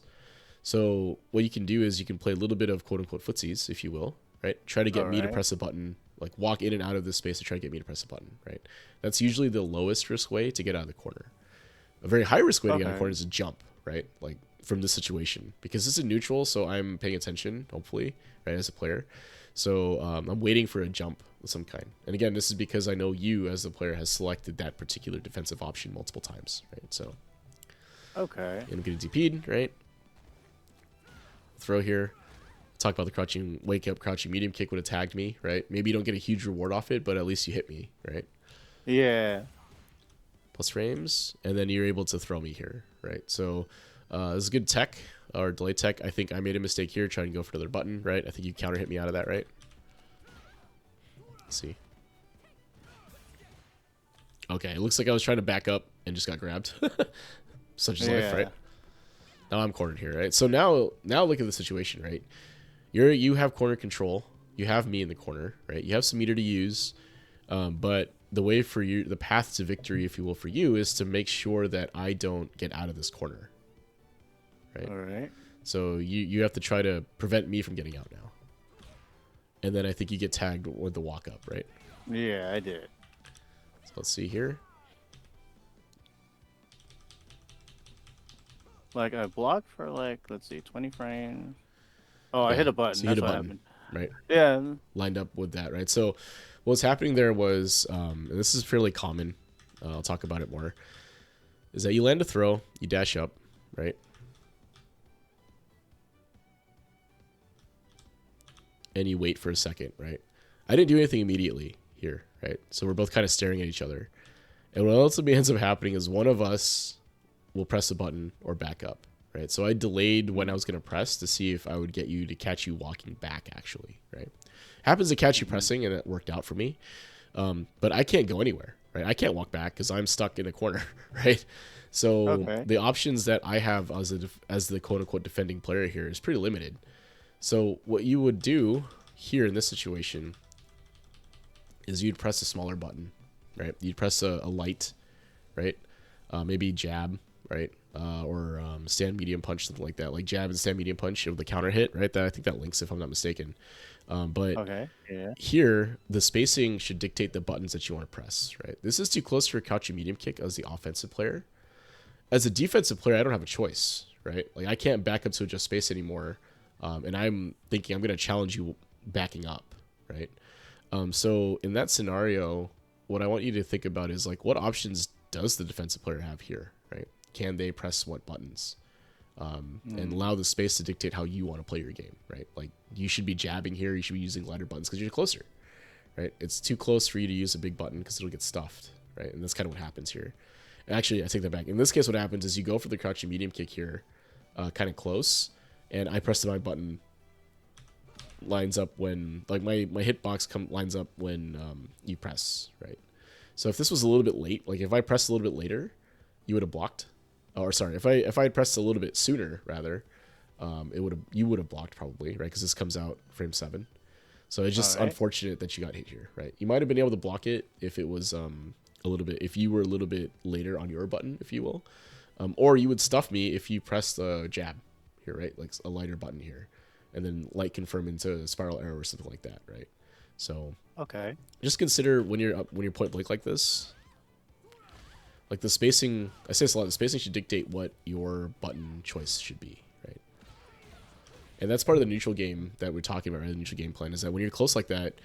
S1: So what you can do is you can play a little bit of quote unquote footsies, if you will, right? Try to get me to press a button, like walk in and out of this space to try to get me to press a button, right? That's usually the lowest risk way to get out of the corner. A very high risk way to get out of the corner is a jump, right? Like from this situation, because this is neutral, so I'm paying attention, hopefully, right, as a player. So I'm waiting for a jump of some kind. And again, this is because I know you as the player has selected that particular defensive option multiple times, right? So
S2: Okay.
S1: I'm getting DP'd, right? Throw here. Talk about the crouching, wake up, crouching medium kick would have tagged me, right? Maybe you don't get a huge reward off it, but at least you hit me, right?
S2: Yeah.
S1: Plus frames, and then you're able to throw me here, right? So this is good tech, or delay tech. I think I made a mistake here trying to go for another button, right? I think you counter hit me out of that, right? Let's see. Okay, it looks like I was trying to back up and just got grabbed. Such is life, right? Now I'm cornered here, right? So now look at the situation, right? You have corner control. You have me in the corner, right? You have some meter to use, but the way for you, the path to victory, if you will, for you is to make sure that I don't get out of this corner, right?
S2: All right.
S1: So you have to try to prevent me from getting out now. And then I think you get tagged with the walk up, right?
S2: Yeah, I did.
S1: So let's see here.
S2: Like I blocked for like, let's see, 20 frames. Oh, I
S1: Yeah,
S2: hit a button.
S1: so you
S2: That's
S1: hit a
S2: what
S1: button,
S2: happened.
S1: right?
S2: Yeah.
S1: Lined up with that, right? So what's happening there was, and this is fairly common, I'll talk about it more, is that you land a throw, you dash up, right? And you wait for a second, right? I didn't do anything immediately here, right? So we're both kind of staring at each other. And what ultimately ends up happening is one of us will press a button or back up, right? So I delayed when I was going to press to see if I would get you to catch you walking back, actually, right? Happens to catch you pressing, and it worked out for me. But I can't go anywhere, right? I can't walk back because I'm stuck in a corner, right? So the options that I have as the quote-unquote defending player here is pretty limited. So what you would do here in this situation is you'd press a smaller button, right? You'd press a light, right? Maybe jab, right? Or stand medium punch, something like that. Like jab and stand medium punch with the counter hit, right? That I think that links if I'm not mistaken. But here, the spacing should dictate the buttons that you want to press, right? This is too close for a crouching medium kick as the offensive player. As a defensive player, I don't have a choice, right? Like I can't back up to adjust space anymore. And I'm thinking I'm going to challenge you backing up, right? So in that scenario, what I want you to think about is like, what options does the defensive player have here, right? Can they press what buttons? And allow the space to dictate how you want to play your game, right? Like you should be jabbing here. You should be using lighter buttons because you're closer, right? It's too close for you to use a big button because it'll get stuffed, right? And that's kind of what happens here. And actually, I take that back. In this case, what happens is you go for the crouching medium kick here, kind of close, and I press my button lines up when, like my hitbox lines up when you press, right? So if this was a little bit late, like if I pressed a little bit later, you would have blocked. Or sorry, if I had pressed a little bit sooner, rather, you would have blocked probably, right? Because this comes out frame 7. So it's just unfortunate that you got hit here, right? You might have been able to block it if it was if you were a little bit later on your button, if you will, or you would stuff me if you pressed the jab here, right? Like a lighter button here, and then light confirm into spiral arrow or something like that, right? So just consider when you're point blank like this. Like the spacing, I say this a lot, the spacing should dictate what your button choice should be, right? And that's part of the neutral game that we're talking about, right? The neutral game plan is that when you're close like that,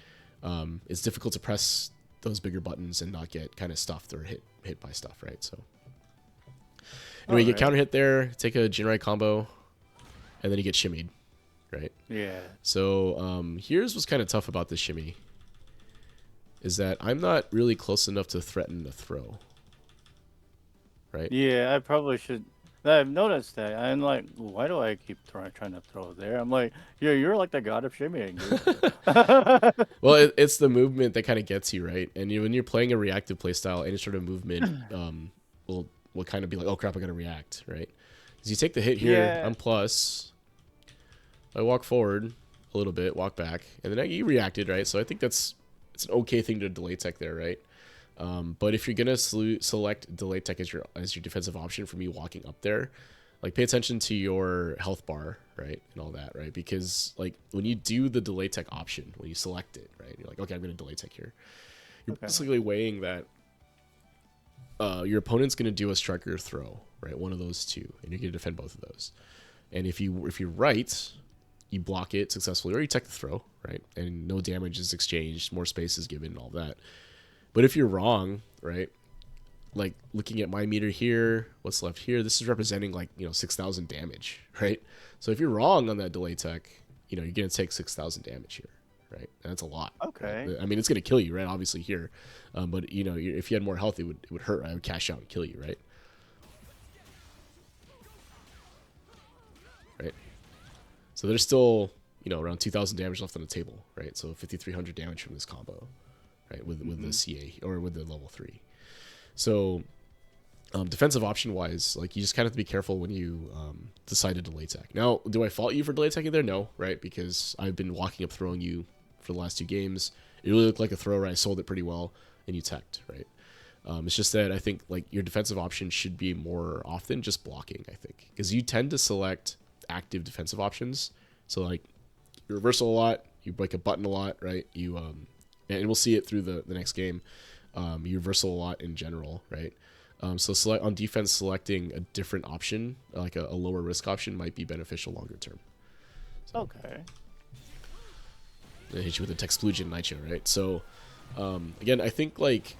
S1: it's difficult to press those bigger buttons and not get kind of stuffed or hit by stuff, right? So anyway, you get counter hit there, take a Jinrai combo, and then you get shimmied, right?
S2: Yeah.
S1: So here's what's kind of tough about this shimmy, is that I'm not really close enough to threaten a throw. Right?
S2: Yeah, I probably should. I've noticed that. I'm like, why do I keep trying to throw there? I'm like, yeah, you're like the god of shimmying, dude.
S1: Well, it's the movement that kind of gets you, right? And when you're playing a reactive playstyle, any sort of movement will kind of be like, oh crap, I gotta react, right? Because you take the hit here,
S2: Yeah.
S1: I'm plus. I walk forward a little bit, walk back, and then you reacted, right? So I think it's an okay thing to delay tech there, right? But if you're gonna select delay tech as your defensive option for me walking up there, like pay attention to your health bar, right, and all that, right? Because like when you do the delay tech option, when you select it, right, you're like, okay, I'm gonna delay tech here. You're basically weighing that your opponent's gonna do a striker throw, right, one of those two, and you're gonna defend both of those. And if you're right, you block it successfully, or you tech the throw, right, and no damage is exchanged, more space is given, and all that. But if you're wrong, right, like looking at my meter here, what's left here, this is representing like, 6,000 damage, right? So if you're wrong on that delay tech, you're going to take 6,000 damage here, right? And that's a lot.
S2: Okay.
S1: Right? I mean, it's going to kill you, right? Obviously here. But, if you had more health, it would hurt. I would cash out and kill you, right? Right? So there's still, around 2,000 damage left on the table, right? So 5,300 damage from this combo. Right, with the CA or with the level 3. So defensive option wise, like you just kind of have to be careful when you decide to delay tech. Now, do I fault you for delay teching there? No, right? Because I've been walking up throwing you for the last 2 games. It really looked like a throw, right? I sold it pretty well and you teched, right? It's just that I think like your defensive option should be more often just blocking, I think. Because you tend to select active defensive options. So like you reversal a lot, you break a button a lot, right? You and we'll see it through the next game. You reversal a lot in general, right? So select on defense, selecting a different option, like a lower risk option, might be beneficial longer term. So,
S2: okay.
S1: They hit you with a Texplusion Nitro, right? So again, I think like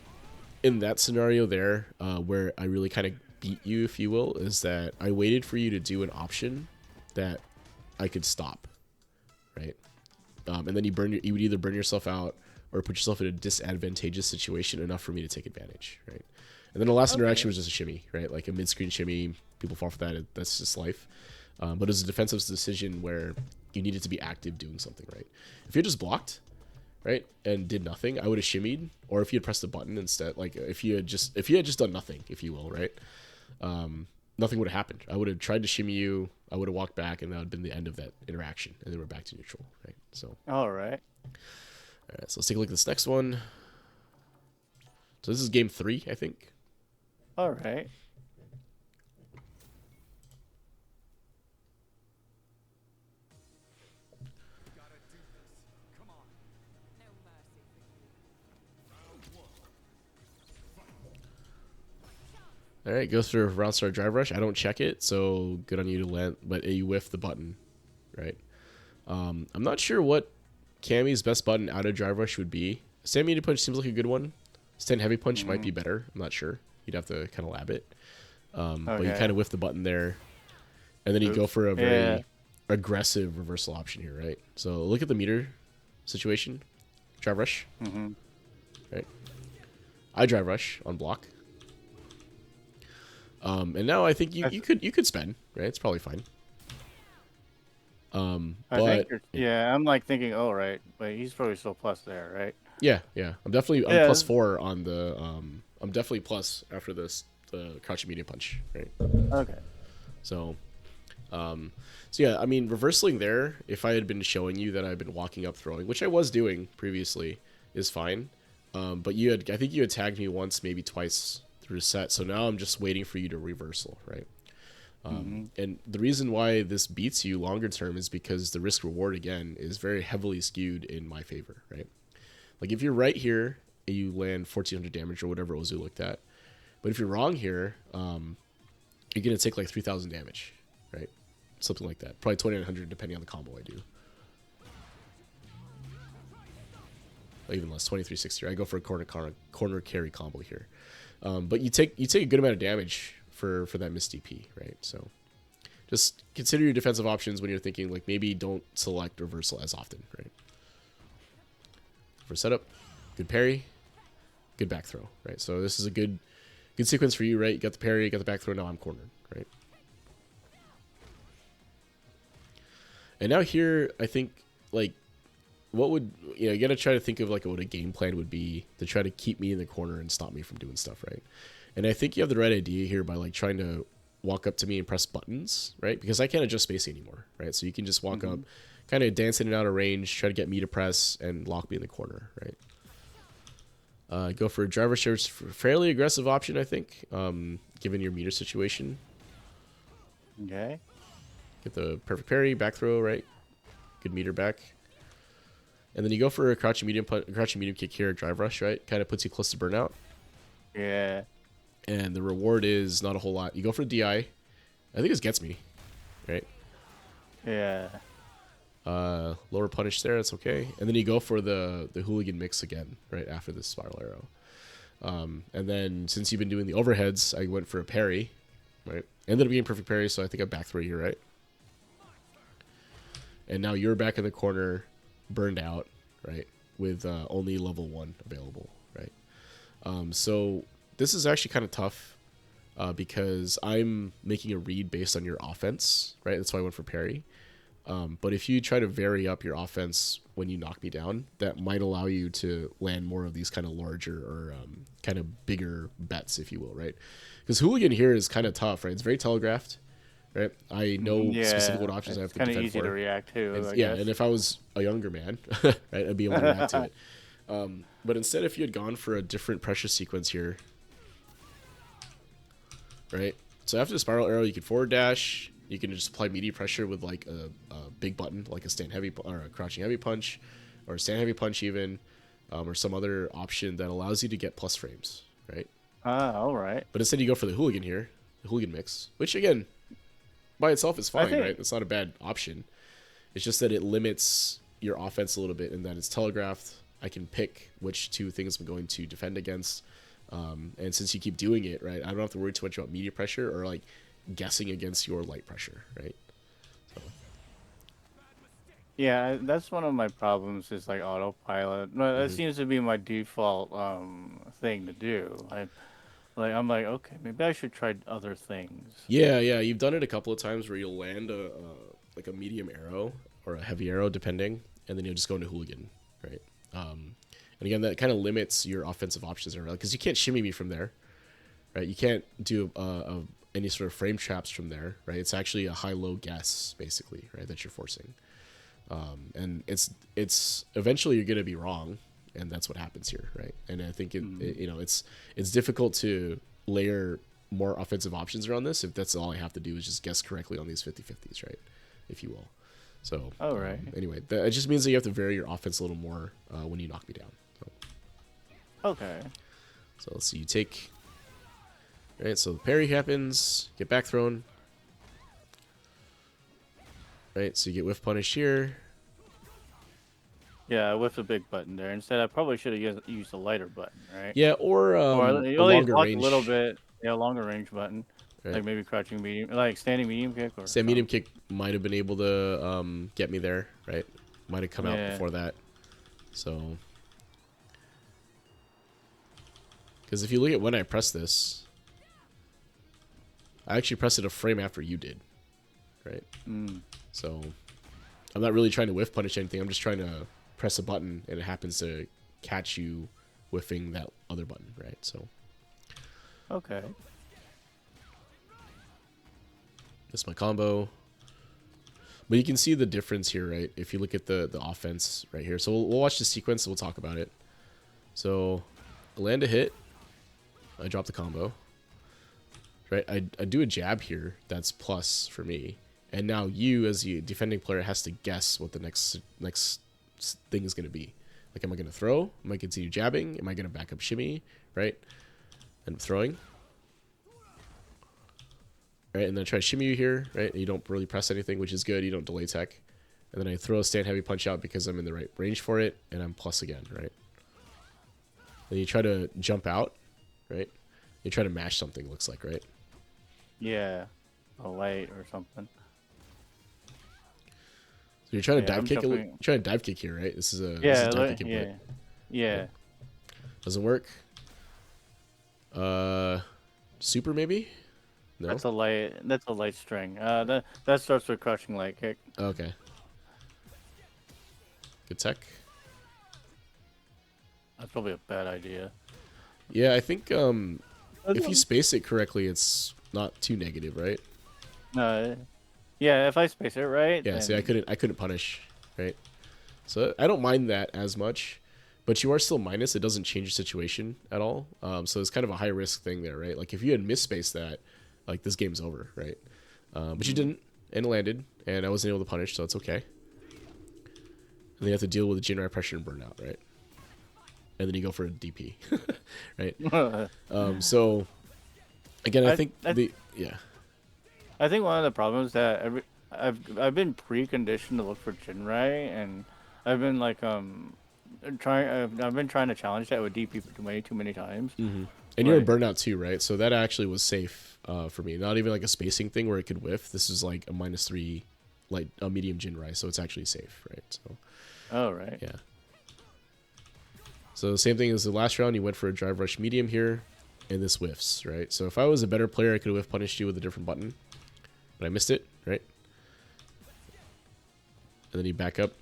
S1: in that scenario there, where I really kind of beat you, if you will, is that I waited for you to do an option that I could stop, right? And then you would either burn yourself out or put yourself in a disadvantageous situation enough for me to take advantage, right? And then the last interaction was just a shimmy, right? Like a mid-screen shimmy. People fall for that. That's just life. But it was a defensive decision where you needed to be active doing something, right? If you had just blocked, right, and did nothing, I would have shimmied. Or if you had pressed the button instead, like if you had just done nothing, if you will, right? Nothing would have happened. I would have tried to shimmy you. I would have walked back, and that would have been the end of that interaction, and then we're back to neutral, right? So.
S2: All right.
S1: All right, so let's take a look at this next one. So this is game 3, I think.
S2: All right.
S1: All right, goes through round start drive rush. I don't check it, so good on you to land, but you whiff the button, right? I'm not sure what Cammy's best button out of drive rush would be. Stand medium punch seems like a good one. Stand heavy punch might be better. I'm not sure. You'd have to kind of lab it. But you kind of whiff the button there, and then you go for a very aggressive reversal option here, right? So look at the meter situation. Drive rush, right? I drive rush on block. And now I think you could spend, right? It's probably fine. But
S2: I'm like thinking, oh right, but he's probably still plus there, right?
S1: Yeah. I'm plus 4 on the I'm definitely plus after the crouching medium punch, right?
S2: Okay.
S1: So yeah, I mean reversing there, if I had been showing you that I've been walking up throwing, which I was doing previously, is fine. But I think you had tagged me once, maybe twice through the set, so now I'm just waiting for you to reversal, right? And the reason why this beats you longer term is because the risk reward again is very heavily skewed in my favor, right? Like if you're right here and you land 1,400 damage or whatever Ozu looked at, but if you're wrong here, you're gonna take like 3,000 damage, right? Something like that, probably 2,900 depending on the combo I do. Or even less, 2,360. I go for a corner carry combo here, but you take a good amount of damage for that missed DP, right? So just consider your defensive options when you're thinking like maybe don't select reversal as often, right? For setup, good parry, good back throw, right? So this is a good sequence for you, right? You got the parry, you got the back throw. Now I'm cornered, right? And now here, I think like what would you got to try to think of like what a game plan would be to try to keep me in the corner and stop me from doing stuff, right? And I think you have the right idea here by like trying to walk up to me and press buttons, right? Because I can't adjust spacing anymore, right? So you can just walk up, kind of dance in and out of range, try to get me to press and lock me in the corner, right? Go for a driver share, fairly aggressive option, I think, given your meter situation.
S2: Okay.
S1: Get the perfect parry, back throw, right? Good meter back. And then you go for a crouching medium kick here, drive rush, right? Kind of puts you close to burnout.
S2: Yeah.
S1: And the reward is not a whole lot. You go for the DI. I think this gets me, right?
S2: Yeah.
S1: Lower punish there, that's okay. And then you go for the hooligan mix again, right after the spiral arrow. And then since you've been doing the overheads, I went for a parry, right? Ended up being perfect parry, so I think I back throw here, right? And now you're back in the corner, burned out, right? With only level 1 available, right? So this is actually kind of tough because I'm making a read based on your offense, right? That's why I went for parry. But if you try to vary up your offense when you knock me down, that might allow you to land more of these kind of larger or kind of bigger bets, if you will, right? Because hooligan here is kind of tough, right? It's very telegraphed, right? I know specifically what options I have to defend for.
S2: It's kind of easy to react to, I guess.
S1: And if I was a younger man, right, I'd be able to react to it. But instead, if you had gone for a different pressure sequence here, right? So after the spiral arrow, you can forward dash. You can just apply media pressure with like a big button, like a stand heavy or a crouching heavy punch, or a stand heavy punch even, or some other option that allows you to get plus frames, right?
S2: All right.
S1: But instead, you go for the hooligan here, the hooligan mix, which again, by itself is fine, right? It's not a bad option. It's just that it limits your offense a little bit, in that it's telegraphed. I can pick which 2 things I'm going to defend against, and since you keep doing it, right, I don't have to worry too much about media pressure or like guessing against your light pressure, right? So.
S2: Yeah, that's one of my problems is like autopilot. But that seems to be my default thing to do. I'm like, okay, maybe I should try other things.
S1: Yeah, you've done it a couple of times where you'll land like a medium arrow or a heavy arrow, depending, and then you'll just go into hooligan, right? And again, that kind of limits your offensive options, because you can't shimmy me from there, right? You can't do any sort of frame traps from there, right? It's actually a high-low guess, basically, right, that you're forcing. And it's eventually you're going to be wrong, and that's what happens here, right? And I think it's difficult to layer more offensive options around this if that's all I have to do is just guess correctly on these 50-50s, right, if you will. So anyway, it just means that you have to vary your offense a little more when you knock me down. So.
S2: Okay.
S1: So let's see, you take... Right, so the parry happens, get back thrown. Right, so you get whiff punish here.
S2: Yeah, with the big button there. Instead, I probably should have used the lighter button, right?
S1: Yeah, or a longer range.
S2: A little bit. Yeah, longer range button.
S1: Right.
S2: Like maybe crouching medium, like standing medium kick. Or
S1: Stand medium kick might have been able to get me there, right? Might have come out before that. So, because if you look at when I press this, I actually pressed it a frame after you did, right? So I'm not really trying to whiff punish anything. I'm just trying to press a button, and it happens to catch you whiffing that other button, right? So.
S2: Okay.
S1: That's my combo. But you can see the difference here, right? If you look at the offense right here. So we'll watch the sequence and we'll talk about it. So I land a hit. I drop the combo. Right? I do a jab here. That's plus for me. And now you, as the defending player, has to guess what the next thing is going to be. Like, am I going to throw? Am I going to continue jabbing? Am I going to back up shimmy? Right? And I'm throwing. Right, and then I try to shimmy you here, right? And you don't really press anything, which is good. You don't delay tech. And then I throw a stand heavy punch out because I'm in the right range for it, and I'm plus again, right? Then you try to jump out, right? You try to mash something, looks like, right?
S2: Yeah, a light or something.
S1: So you're trying to dive kick. Trying to dive kick here, right? This is a dive kick input.
S2: Yeah.
S1: Doesn't work. Super maybe? No?
S2: That's a light. That's a light string. That starts with crushing light kick.
S1: Okay. Good tech.
S2: That's probably a bad idea.
S1: Yeah, I think if you space it correctly, it's not too negative, right?
S2: No, yeah. If I space it right,
S1: Yeah, see, I
S2: then
S1: couldn't punish, right? So I don't mind that as much, but you are still minus. It doesn't change your situation at all. So it's kind of a high risk thing there, right? Like if you had misspaced that, like this game's over, right? But you didn't, and it landed, and I wasn't able to punish, so it's okay. And then you have to deal with the Jinrai pressure and burnout, right? And then you go for a DP, right? So again, I think yeah.
S2: I think one of the problems that I've been preconditioned to look for Jinrai, and I've been like I've been trying to challenge that with DP for too many times.
S1: And you're in burnout too, right? So that actually was safe for me. Not even like a spacing thing where it could whiff. This is like a -3, like a medium Jinrai, so it's actually safe, right? So.
S2: Oh right.
S1: Yeah. So the same thing as the last round. You went for a drive rush medium here, and this whiffs, right? So if I was a better player, I could have whiff punished you with a different button, but I missed it, right? And then you back up,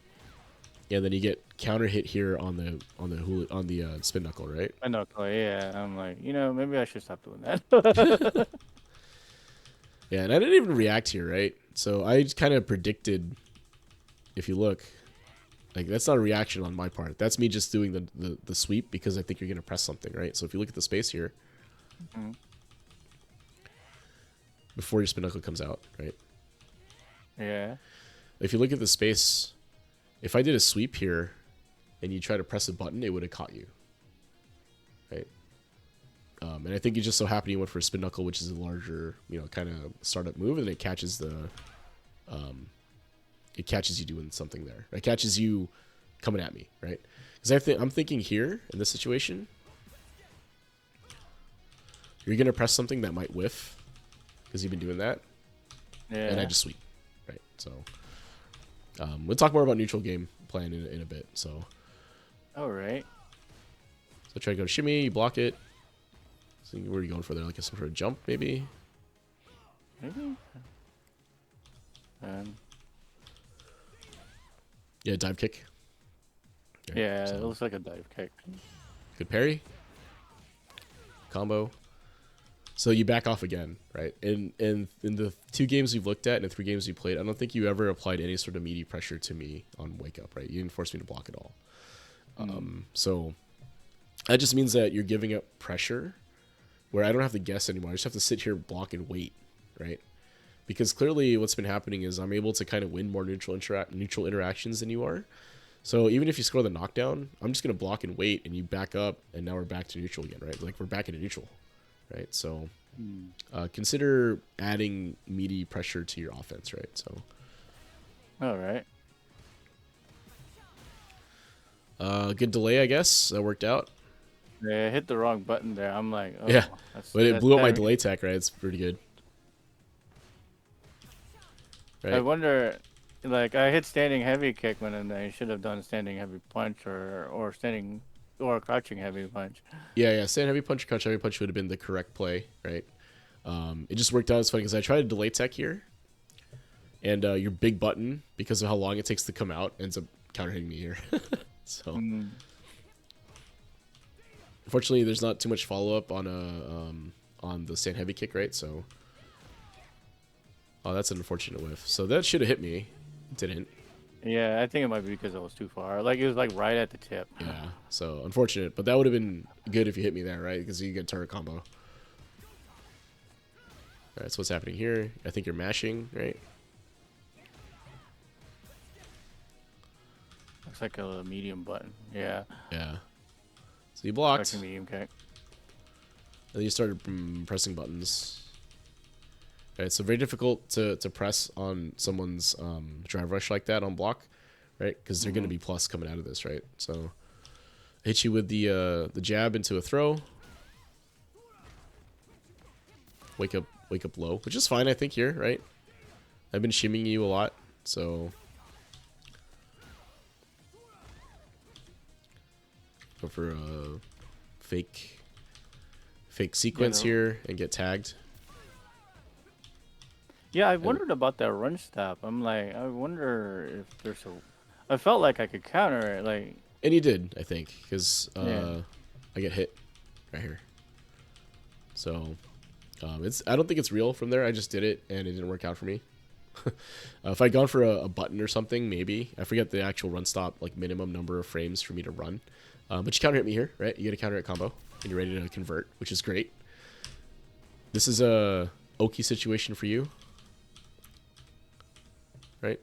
S1: and then you get counter hit here on the spin knuckle, right?
S2: I know, yeah. I'm like, maybe I should stop doing that.
S1: Yeah, and I didn't even react here, right? So I kind of predicted. If you look, like that's not a reaction on my part. That's me just doing the sweep because I think you're gonna press something, right? So if you look at the space here, before your spin knuckle comes out, right?
S2: Yeah.
S1: If you look at the space, if I did a sweep here and you try to press a button, it would have caught you. Right? And I think you just so happened you went for a spin knuckle, which is a larger, kind of startup move, and it catches you doing something there. It catches you coming at me, right? Because I'm thinking here in this situation, you're gonna press something that might whiff because you've been doing that, and I just sweep, right? So we'll talk more about neutral game plan in a bit. So,
S2: all right.
S1: So try to go shimmy, you block it. So where are you going for there? Like some sort of jump, maybe?
S2: Maybe.
S1: Yeah, dive kick.
S2: Okay, yeah, so it looks like a dive kick.
S1: Good parry. Combo. So you back off again, right? In the 2 games we've looked at and the 3 games we played, I don't think you ever applied any sort of meaty pressure to me on wake up, right? You didn't force me to block at all. So that just means that you're giving up pressure where I don't have to guess anymore. I just have to sit here, block, and wait, right? Because clearly what's been happening is I'm able to kind of win more neutral interactions than you are. So even if you score the knockdown, I'm just going to block and wait, and you back up, and now we're back to neutral again, right? Like we're back into neutral, right? So consider adding meaty pressure to your offense, right? So.
S2: All right.
S1: Good delay, I guess. That worked out.
S2: Yeah, I hit the wrong button there. I'm like, oh,
S1: yeah, but it blew up my delay tech, right? It's pretty good.
S2: Right? I wonder, like, I hit standing heavy kick when I should have done standing heavy punch or crouching heavy punch.
S1: Yeah, standing heavy punch or crouch heavy punch would have been the correct play, right? It just worked out. It's funny because I tried to delay tech here, and your big button, because of how long it takes to come out, ends up counter hitting me here. So. Unfortunately, there's not too much follow up on the stand heavy kick, right? So, that's an unfortunate whiff. So that should have hit me. It didn't.
S2: Yeah, I think it might be because it was too far. Like it was like right at the tip.
S1: Yeah. So unfortunate, but that would have been good if you hit me there, right? Because you get turret combo. All right. So what's happening here? I think you're mashing, right?
S2: Looks like a medium button. Yeah.
S1: Yeah. So you blocked.
S2: Like a medium kick.
S1: And then you started pressing buttons. Right, so very difficult to press on someone's drive rush like that on block, right? Because they're going to be plus coming out of this, right? So hit you with the jab into a throw. Wake up low, which is fine, I think, here, right? I've been shimmying you a lot, so go for a fake fake sequence here and get tagged.
S2: Yeah, I wondered about that run stop. I'm like, I wonder if there's a. I felt like I could counter it, like.
S1: And you did, I think, because
S2: Yeah.
S1: I get hit right here. So it's I don't think it's real from there. I just did it and it didn't work out for me. If I'd gone for a button or something, maybe. I forget the actual run stop, like minimum number of frames for me to run. But you counter hit me here, right? You get a counter hit combo and you're ready to convert, which is great. This is a Oki situation for you, right?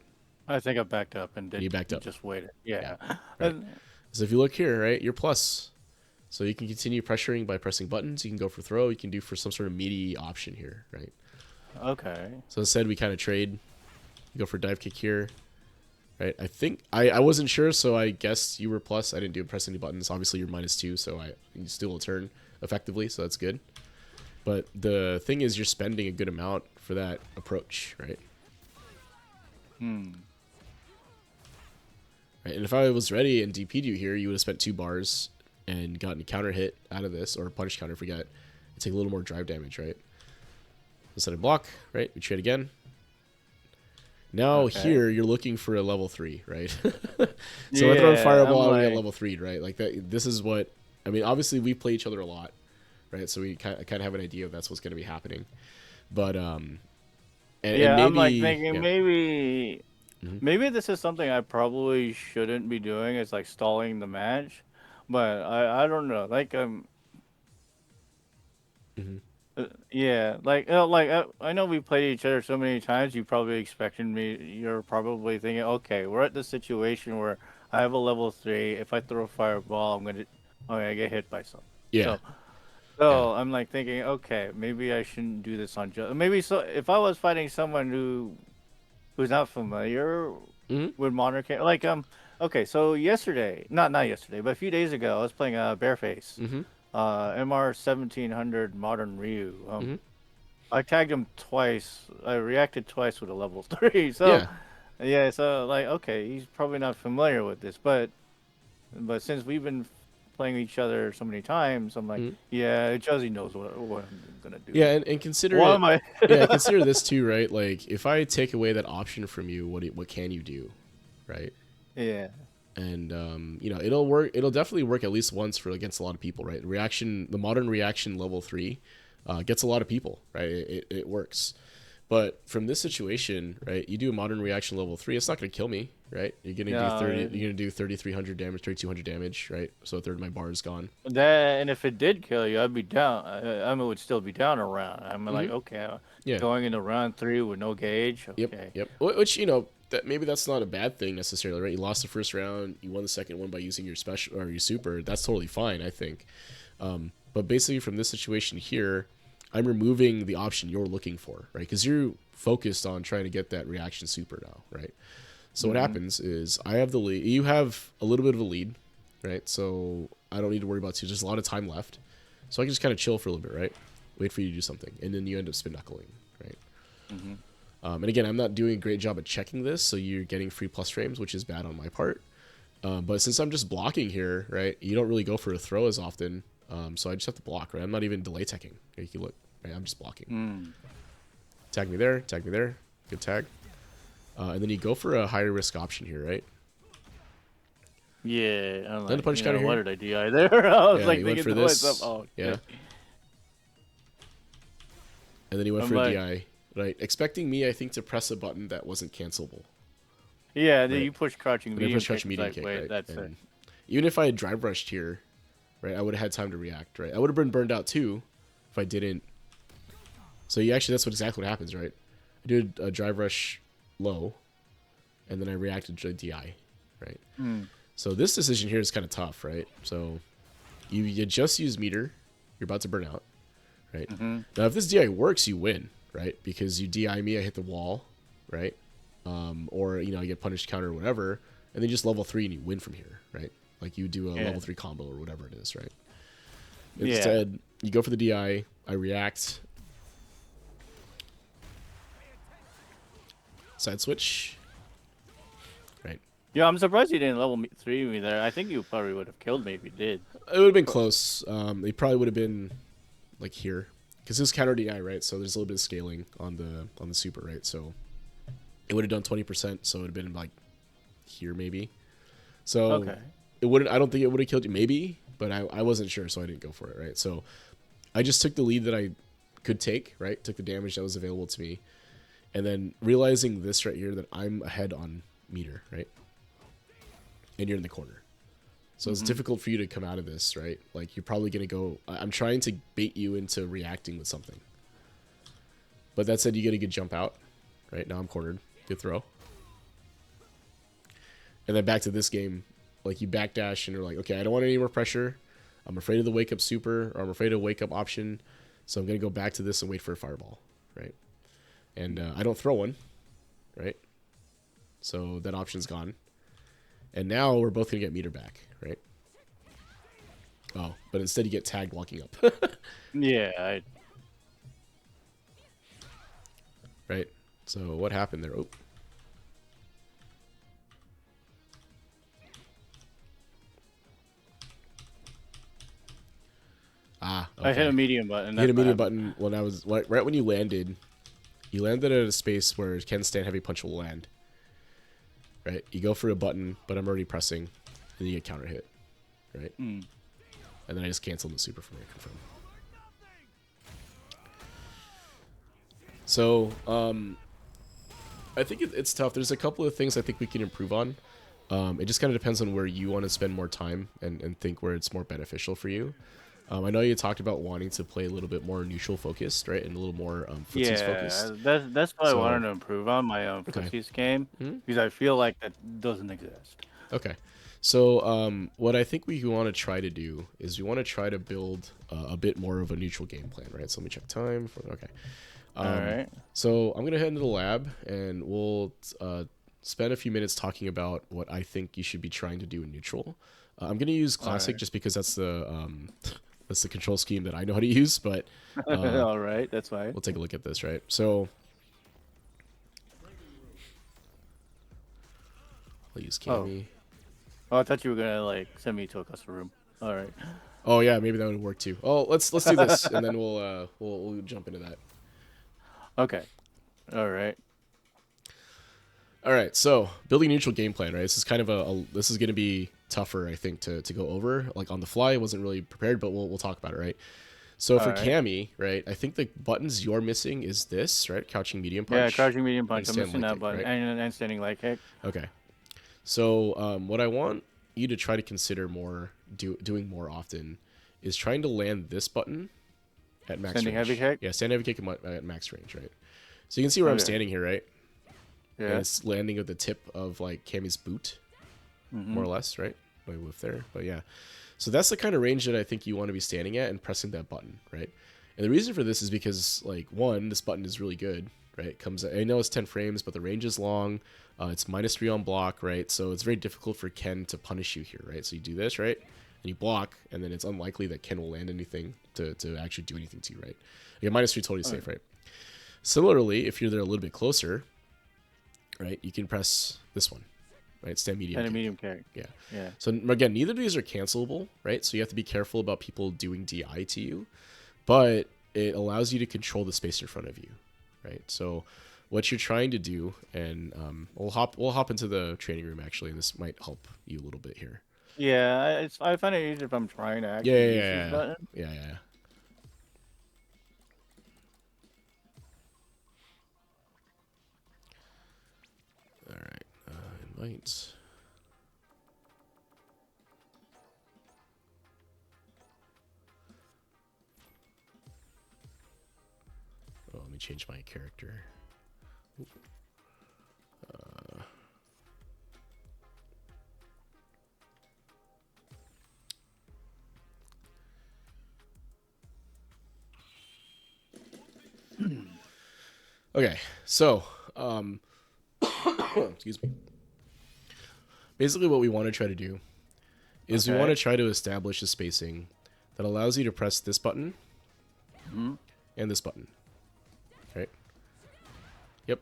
S2: I think I backed up and did.
S1: You backed up.
S2: Just waited. Yeah.
S1: Right. So if you look here, right, you're plus. So you can continue pressuring by pressing buttons. You can go for throw. You can do for some sort of meaty option here, right?
S2: Okay.
S1: So instead, we kind of trade. You go for dive kick here, right? I think I wasn't sure, so I guess you were plus. I didn't press any buttons. Obviously, you're -2, so you still turn effectively, so that's good. But the thing is, you're spending a good amount for that approach, right? Right, and if I was ready and DP'd you here, you would have spent 2 bars and gotten a counter hit out of this, or a punish counter, forget. And take a little more drive damage, right? Instead of block, right? We trade again. Now here, you're looking for a level 3, right? So we're throwing Fireball, we get level 3, right? Like that. This is what, I mean, obviously we play each other a lot, right? So we kind of have an idea of that's what's going to be happening. But, and maybe,
S2: I'm like thinking maybe this is something I probably shouldn't be doing. It's like stalling the match, but I don't know. Like yeah, like I know we played each other so many times. You probably expected me. You're probably thinking, okay, we're at the situation where I have a level 3. If I throw a fireball, I get hit by something.
S1: yeah.
S2: So I'm like thinking, okay, maybe I shouldn't do this on just maybe. So if I was fighting someone who's not familiar with modern like okay, so yesterday, not yesterday, but a few days ago, I was playing Bareface, MR 1700 Modern Ryu. I tagged him twice. I reacted twice with a level 3. So yeah, so like okay, he's probably not familiar with this, but since we've been playing each other so many times, I'm like, yeah, Josie knows what I'm gonna do.
S1: Yeah, and consider consider this too, right? Like if I take away that option from you, what can you do, right?
S2: Yeah.
S1: And you know, it'll work. It'll definitely work at least once for against a lot of people, right? The modern reaction level 3 gets a lot of people, right? It works. But from this situation, right, you do a modern reaction level 3, it's not going to kill me, right? You're going to do 30. You're going to do 3,300 damage, 3,200 damage, right? So a third of my bar is gone.
S2: And if it did kill you, I'd be down. I would still be down a round. I'm like, okay, going into round 3 with no gauge. Okay.
S1: Yep. Which maybe that's not a bad thing necessarily, right? You lost the first round, you won the second one by using your special or your super. That's totally fine, I think. But basically, from this situation here, I'm removing the option you're looking for, right? Because you're focused on trying to get that reaction super now, right? So what happens is I have the lead. You have a little bit of a lead, right? So I don't need to worry about too. There's a lot of time left. So I can just kind of chill for a little bit, right? Wait for you to do something. And then you end up spin knuckling, right? And again, I'm not doing a great job at checking this. So you're getting free plus frames, which is bad on my part. But since I'm just blocking here, right? You don't really go for a throw as often. So I just have to block, right? I'm not even delay teching. You can look, right? I'm just blocking. Tag me there. Good tag. And then you go for a higher risk option here, right?
S2: Yeah. I'm
S1: then the punch counter here.
S2: What did I DI there? I was like thinking
S1: for
S2: to myself, oh,
S1: yeah. And then he went for a DI, right? Expecting me, I think, to press a button that wasn't cancelable.
S2: Yeah, right? You push crouching medium
S1: kick. Right?
S2: That's it.
S1: Even if I had drive rushed here, right, I would have had time to react, right? I would have been burned out too if I didn't. So that's exactly what happens, right? I did a drive rush low, and then I reacted to a DI, right? So this decision here is kind of tough, right? So you just use meter, you're about to burn out, right? Now if this DI works, you win, right? Because you DI me, I hit the wall, right? Or I get punished counter or whatever, and then just level 3 and you win from here, right? Like you do a level 3 combo or whatever it is, right? Instead, you go for the DI, I react. Side switch. Right.
S2: Yeah, I'm surprised you didn't level 3 me there. I think you probably would have killed me if you did.
S1: It would have been close. It probably would have been like here, because this is counter DI, right? So there's a little bit of scaling on the super, right? So it would have done 20%, so it would have been like here maybe. So
S2: Okay.
S1: it wouldn't. I don't think it would have killed you, maybe, but I wasn't sure, so I didn't go for it, right? So I just took the lead that I could take, right? Took the damage that was available to me, and then realizing this right here that I'm ahead on meter, right? And you're in the corner. So it's difficult for you to come out of this, right? Like, you're probably going to go... I'm trying to bait you into reacting with something. But that said, you get a good jump out. Right? Now I'm cornered. Good throw. And then back to this game. Like, you backdash and you're like, okay, I don't want any more pressure. I'm afraid of the wake-up super, or I'm afraid of wake-up option. So I'm going to go back to this and wait for a fireball. Right? And I don't throw one. Right? So that option's gone. And now we're both going to get meter back, right? Oh, but instead you get tagged walking up.
S2: Yeah.
S1: Right? So what happened there? Oh. Ah, okay.
S2: I hit a medium button.
S1: You hit a medium button when I was... Right when you landed at a space where Ken's stand heavy punch will land. Right? You go for a button, but I'm already pressing, and you get counter hit. Right? And then I just canceled the super for me to confirm. So, I think it's tough. There's a couple of things I think we can improve on. It just kind of depends on where you want to spend more time and think where it's more beneficial for you. I know you talked about wanting to play a little bit more neutral focused, right? And a little more footsies focused.
S2: That's what I wanted to improve on my
S1: Okay.
S2: footsies game, because I feel like that doesn't exist.
S1: Okay. So what I think we want to try to do is we want to try to build a bit more of a neutral game plan, right? So let me check time. Okay.
S2: All right.
S1: So I'm going to head into the lab, and we'll spend a few minutes talking about what I think you should be trying to do in neutral. I'm going to use classic just because that's the control scheme that I know how to use, but
S2: all right, that's fine.
S1: we'll take a look at this, right? So I'll use Cammy.
S2: Oh, I thought you were gonna like send me to a custom room. All right.
S1: Oh yeah, maybe that would work too. Oh, let's do this, and then we'll jump into that.
S2: Okay. All right.
S1: All right, so building a neutral game plan, right? This is kind of this is going to be tougher, I think, to go over. Like on the fly, I wasn't really prepared, but we'll talk about it, right? So for Cammy, right, I think the buttons you're missing is this, right? Crouching medium punch.
S2: Yeah, crouching medium punch. I'm missing that
S1: kick,
S2: button,
S1: right?
S2: and standing leg kick.
S1: Okay. So what I want you to try to consider doing more often is trying to land this button at max
S2: Standing
S1: range.
S2: heavy kick?
S1: Yeah, standing heavy kick at max range, right? So you can see where I'm standing here, right?
S2: Yeah.
S1: And it's landing at the tip of like Cammy's boot, more or less, right? My whiff there, but yeah. So that's the kind of range that I think you want to be standing at and pressing that button, right? And the reason for this is because, like, one, this button is really good, right? I know it's 10 frames, but the range is long. It's -3 on block, right? So it's very difficult for Ken to punish you here, right? So you do this, right? And you block, and then it's unlikely that Ken will land anything to actually do anything to you, right? Again, -3 totally safe, right? Similarly, if you're there a little bit closer, right, you can press this one, right? Stand medium.
S2: And a
S1: kick.
S2: medium kick.
S1: Yeah.
S2: Yeah.
S1: So again, neither of these are cancelable, right? So you have to be careful about people doing DI to you, but it allows you to control the space in front of you, right? So what you're trying to do, and we'll hop into the training room actually, and this might help you a little bit here.
S2: Yeah, I find it easier if I'm trying to actually use this button.
S1: Yeah. All right, invite. Oh, let me change my character. Okay, so excuse me. Basically, what we want to try to do is we want to try to establish a spacing that allows you to press this button and this button. Right? Yep.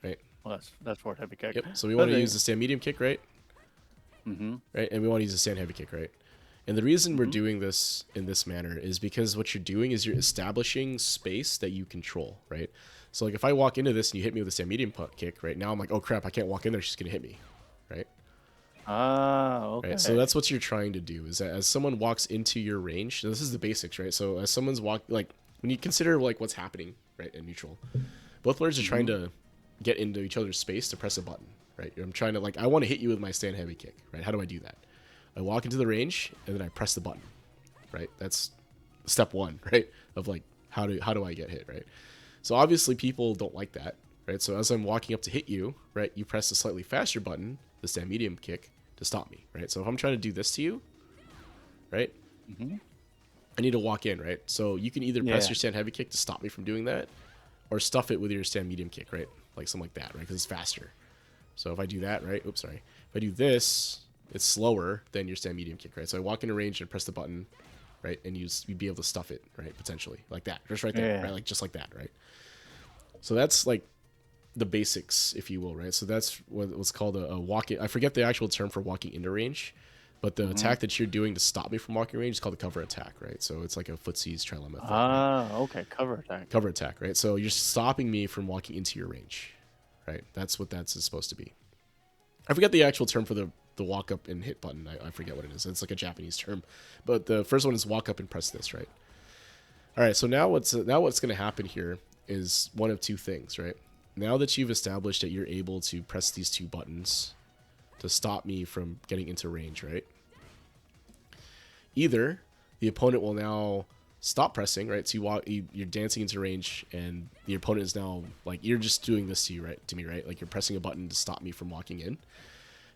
S1: Right.
S2: Well, that's forward heavy kick.
S1: Yep. So we want to use the stand medium kick, right? Right, and we want to use the stand heavy kick, right? And the reason we're
S2: Mhm.
S1: doing this in this manner is because what you're doing is you're establishing space that you control, right? So like if I walk into this and you hit me with a stand medium kick, right now I'm like, oh crap, I can't walk in there. She's gonna hit me, right?
S2: Ah,
S1: Right. So
S2: okay.
S1: that's what you're trying to do is that as someone walks into your range, this is the basics, right? So as someone's like when you consider like what's happening, right, in neutral, both players are trying
S2: Mhm.
S1: to get into each other's space to press a button, right? I'm trying to I want to hit you with my stand heavy kick, right? How do I do that? I walk into the range and then I press the button, right? That's step one, right? Of like how do I get hit, right? So obviously people don't like that, right? So as I'm walking up to hit you, right, you press the slightly faster button, the stand medium kick, to stop me, right? So if I'm trying to do this to you, right,
S2: Mhm.
S1: I need to walk in, right? So you can either press
S2: Yeah.
S1: your stand heavy kick to stop me from doing that, or stuff it with your stand medium kick, right? Like something like that, right? Because it's faster. So if I do that, right? Oops, sorry. If I do this, it's slower than your stand medium kick, right? So I walk into range and press the button, right? And you'd be able to stuff it, right? Potentially, like that, just right there,
S2: Yeah.
S1: right? Like just like that, right? So that's like the basics, if you will, right? So that's what's called a walking. I forget the actual term for walking into range, but the
S2: Mhm.
S1: attack that you're doing to stop me from walking range is called a cover attack, right? So it's like a footsie's trilemma thing, right?
S2: Ah, okay. Cover attack.
S1: Cover attack, right? So you're stopping me from walking into your range, right? That's what that's supposed to be. I forget the actual term for the walk up and hit button. I forget what it is. It's like a Japanese term, but the first one is walk up and press this, right? All right. So now what's going to happen here is one of two things, right? Now that you've established that you're able to press these two buttons to stop me from getting into range, right? Either the opponent will now stop pressing, right? So you're dancing into range, and the opponent is now like you're just doing this to you, right? To me, right? Like you're pressing a button to stop me from walking in.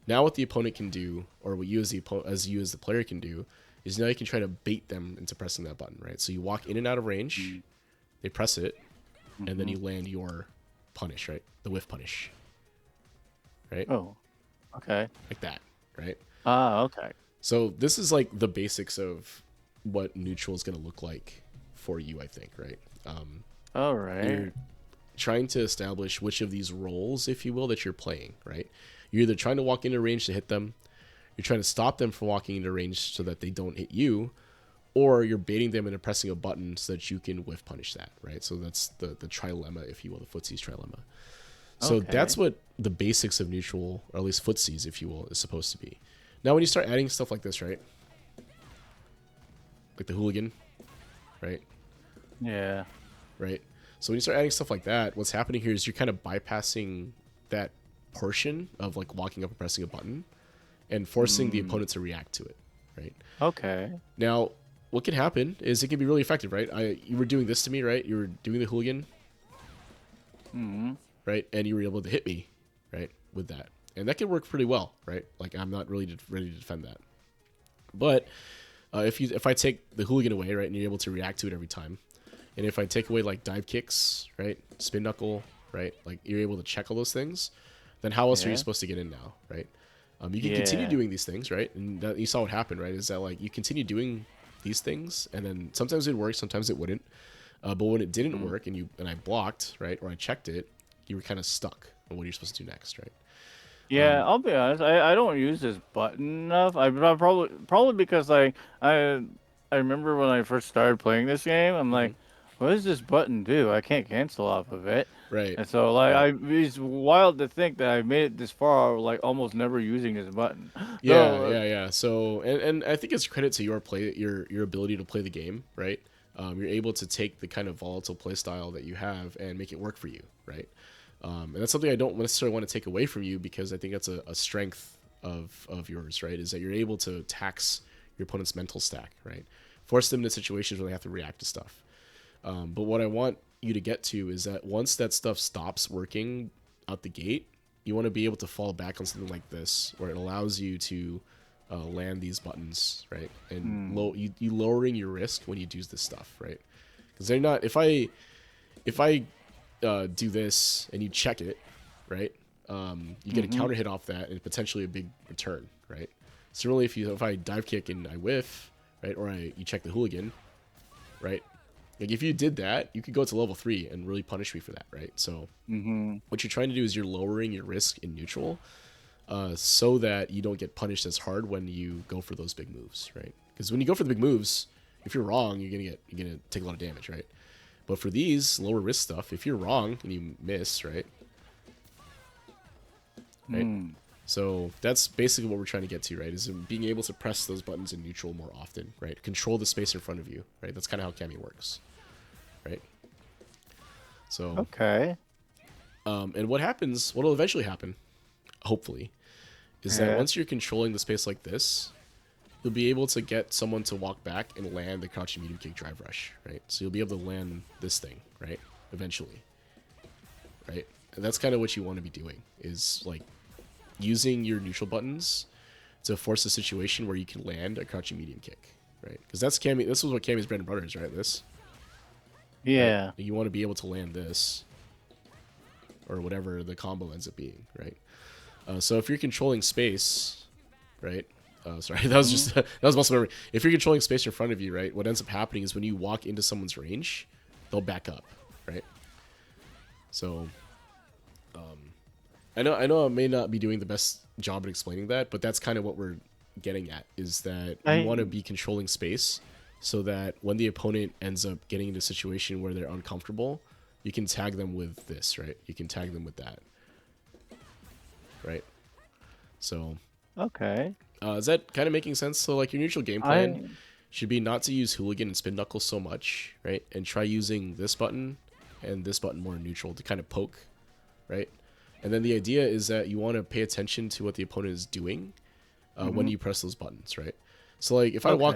S1: Now, what the opponent can do, or what you as the player can do, is now you can try to bait them into pressing that button, right? So you walk in and out of range, they press it, and then
S2: Mhm.
S1: you land your punish, right? The whiff punish, right?
S2: Oh, okay.
S1: Like that, right?
S2: Ah, okay.
S1: So this is like the basics of what neutral is going to look like for you, I think, right?
S2: All right.
S1: You're trying to establish which of these roles, if you will, that you're playing, right? You're either trying to walk into range to hit them, you're trying to stop them from walking into range so that they don't hit you, or you're baiting them into pressing a button so that you can whiff punish that, right? So that's the trilemma, if you will, the footsie's trilemma. So that's
S2: Okay.
S1: what the basics of neutral, or at least footsies, if you will, is supposed to be. Now, when you start adding stuff like this, right? Like the hooligan, right?
S2: Yeah.
S1: Right? So when you start adding stuff like that, what's happening here is you're kind of bypassing that portion of like walking up and pressing a button and forcing the
S2: Mm.
S1: opponent to react to it, right?
S2: Okay.
S1: Now, what can happen is it can be really effective, right? You were doing this to me, right? You were doing the hooligan,
S2: Mhm.
S1: right? And you were able to hit me, right? With that. And that can work pretty well, right? Like I'm not really ready to defend that. But if I take the hooligan away, right, and you're able to react to it every time, and if I take away like dive kicks, right, spin knuckle, right, like you're able to check all those things, then how else are you
S2: Yeah.
S1: supposed to get in now, right? You can continue
S2: Yeah.
S1: doing these things, right, and you saw what happened, right? Is that like you continue doing these things, and then sometimes it worked, sometimes it wouldn't. But when it didn't
S2: Mm.
S1: work, and I blocked, right, or I checked it, you were kind of stuck on what you're supposed to do next, right?
S2: Yeah, I'll be honest. I don't use this button enough. Probably because like I remember when I first started playing this game, I'm
S1: Hmm.
S2: like, what does this button do? I can't cancel off of it.
S1: Right,
S2: And so like
S1: right.
S2: it's wild to think that I made it this far, like almost never using this button.
S1: Yeah,
S2: So
S1: yeah, yeah. So, and I think it's credit to your your ability to play the game, right? You're able to take the kind of volatile play style that you have and make it work for you, right? And that's something I don't necessarily want to take away from you because I think that's a strength of yours, right? Is that you're able to tax your opponent's mental stack, right? Force them into situations where they have to react to stuff. But what I want you to get to is that once that stuff stops working out the gate, you want to be able to fall back on something like this, where it allows you to land these buttons, right? And
S2: mm,
S1: you lowering your risk when you do this stuff, right? Because they're not. If I do this and you check it, right? You get a
S2: mm-hmm.
S1: counter hit off that and potentially a big return, right? Similarly, if I dive kick and I whiff, right, or you check the hooligan, right? Like if you did that, you could go to level 3 and really punish me for that, right? So
S2: Mm-hmm.
S1: what you're trying to do is you're lowering your risk in neutral so that you don't get punished as hard when you go for those big moves, right? Because when you go for the big moves, if you're wrong, you're gonna take a lot of damage, right? But for these lower risk stuff, if you're wrong and you miss, right? Right.
S2: Mm.
S1: So that's basically what we're trying to get to, right? Is being able to press those buttons in neutral more often, right? Control the space in front of you, right? That's kind of how Cammy works, right? So,
S2: Okay.
S1: and what'll eventually happen, hopefully, is that
S2: Yeah.
S1: once you're controlling the space like this, you'll be able to get someone to walk back and land the crouching medium kick drive rush, right? So you'll be able to land this thing, right? Eventually, right? And that's kind of what you want to be doing, is like using your neutral buttons to force a situation where you can land a crouching medium kick, right? Because that's Cammy. This was what Cammy's bread and butter is, right? This, right?
S2: Yeah.
S1: You want to be able to land this, or whatever the combo ends up being, right? So if you're controlling space, right? Sorry, that was just that was muscle memory. If you're controlling space in front of you, right? What ends up happening is when you walk into someone's range, they'll back up, right? So, I know, I may not be doing the best job at explaining that, but that's kind of what we're getting at, is that you want to
S2: I
S1: be controlling space so that when the opponent ends up getting into a situation where they're uncomfortable, you can tag them with this, right? You can tag them with that, right? So,
S2: okay.
S1: is that kind of making sense? So, like, your neutral game plan
S2: I
S1: should be not to use hooligan and spin knuckles so much, right? And try using this button and this button more neutral to kind of poke, right? And then the idea is that you want to pay attention to what the opponent is doing when
S2: mhm.
S1: you press those buttons, right? So like if I
S2: Okay.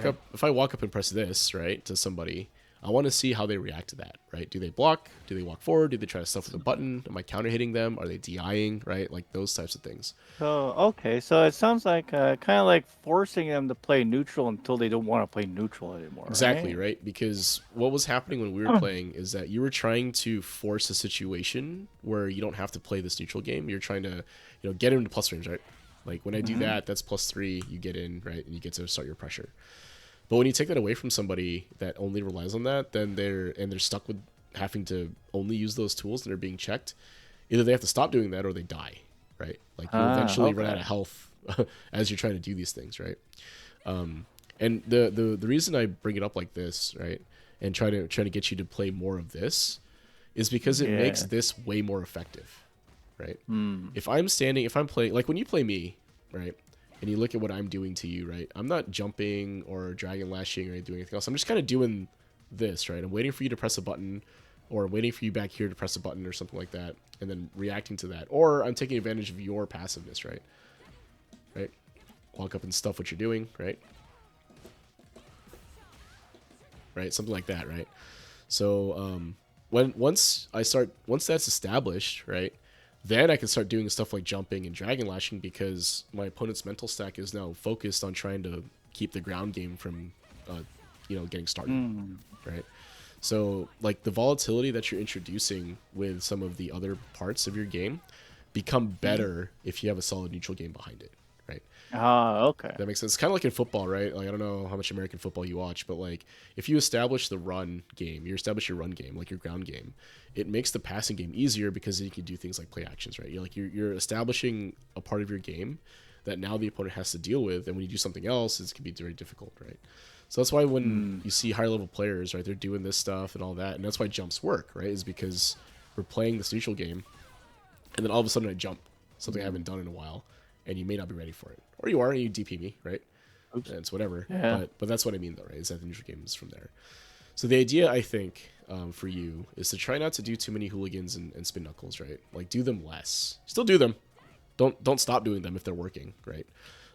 S1: walk up and press this, right, to somebody, I want to see how they react to that, right? Do they block? Do they walk forward? Do they try to stuff with a button? Am I counter hitting them? Are they DIing, right? Like those types of things.
S2: So it sounds like kind of like forcing them to play neutral until they don't want to play neutral anymore,
S1: Exactly,
S2: right?
S1: right? Because what was happening when we were playing is that you were trying to force a situation where you don't have to play this neutral game. You're trying to, get into plus range, right? Like when I do
S2: Mm-hmm.
S1: that, that's +3. You get in, right, and you get to start your pressure. But when you take that away from somebody that only relies on that, then they're stuck with having to only use those tools and they're being checked. Either they have to stop doing that or they die, right? Like you
S2: Ah,
S1: eventually run out
S2: okay.
S1: of health as you're trying to do these things, right? And the reason I bring it up like this, right, and try to get you to play more of this, is because it makes
S2: Yeah.
S1: this way more effective, right?
S2: Hmm.
S1: If I'm playing, like when you play me, right, and you look at what I'm doing to you, right, I'm not jumping or dragon lashing or doing anything else. I'm just kind of doing this, right? I'm waiting for you to press a button, or waiting for you back here to press a button or something like that, and then reacting to that, or I'm taking advantage of your passiveness, right? Right? Walk up and stuff what you're doing, right? Right? Something like that, right? So once that's established, right, then I can start doing stuff like jumping and dragon lashing because my opponent's mental stack is now focused on trying to keep the ground game from, getting started,
S2: Hmm.
S1: right? So like the volatility that you're introducing with some of the other parts of your game become better if you have a solid neutral game behind it, right?
S2: Ah, okay.
S1: That makes sense. It's kind of like in football, right? Like I don't know how much American football you watch, but like if you establish the run game, you establish your run game, like your ground game, it makes the passing game easier because you can do things like play actions, right? You're establishing a part of your game that now the opponent has to deal with, and when you do something else, it can be very difficult, right? So that's why when
S2: Hmm.
S1: you see higher level players, right, they're doing this stuff and all that, and that's why jumps work, right? Is because we're playing this neutral game, and then all of a sudden I jump, something I
S2: Hmm.
S1: haven't done in a while, and you may not be ready for it, or you are and you DP me, right?
S2: Oops.
S1: And it's whatever.
S2: Yeah.
S1: But that's what I mean though, right? Is that the neutral game is from there. So the idea I think for you is to try not to do too many hooligans and spin knuckles, right? Like do them less. Still do them. Don't stop doing them if they're working, right?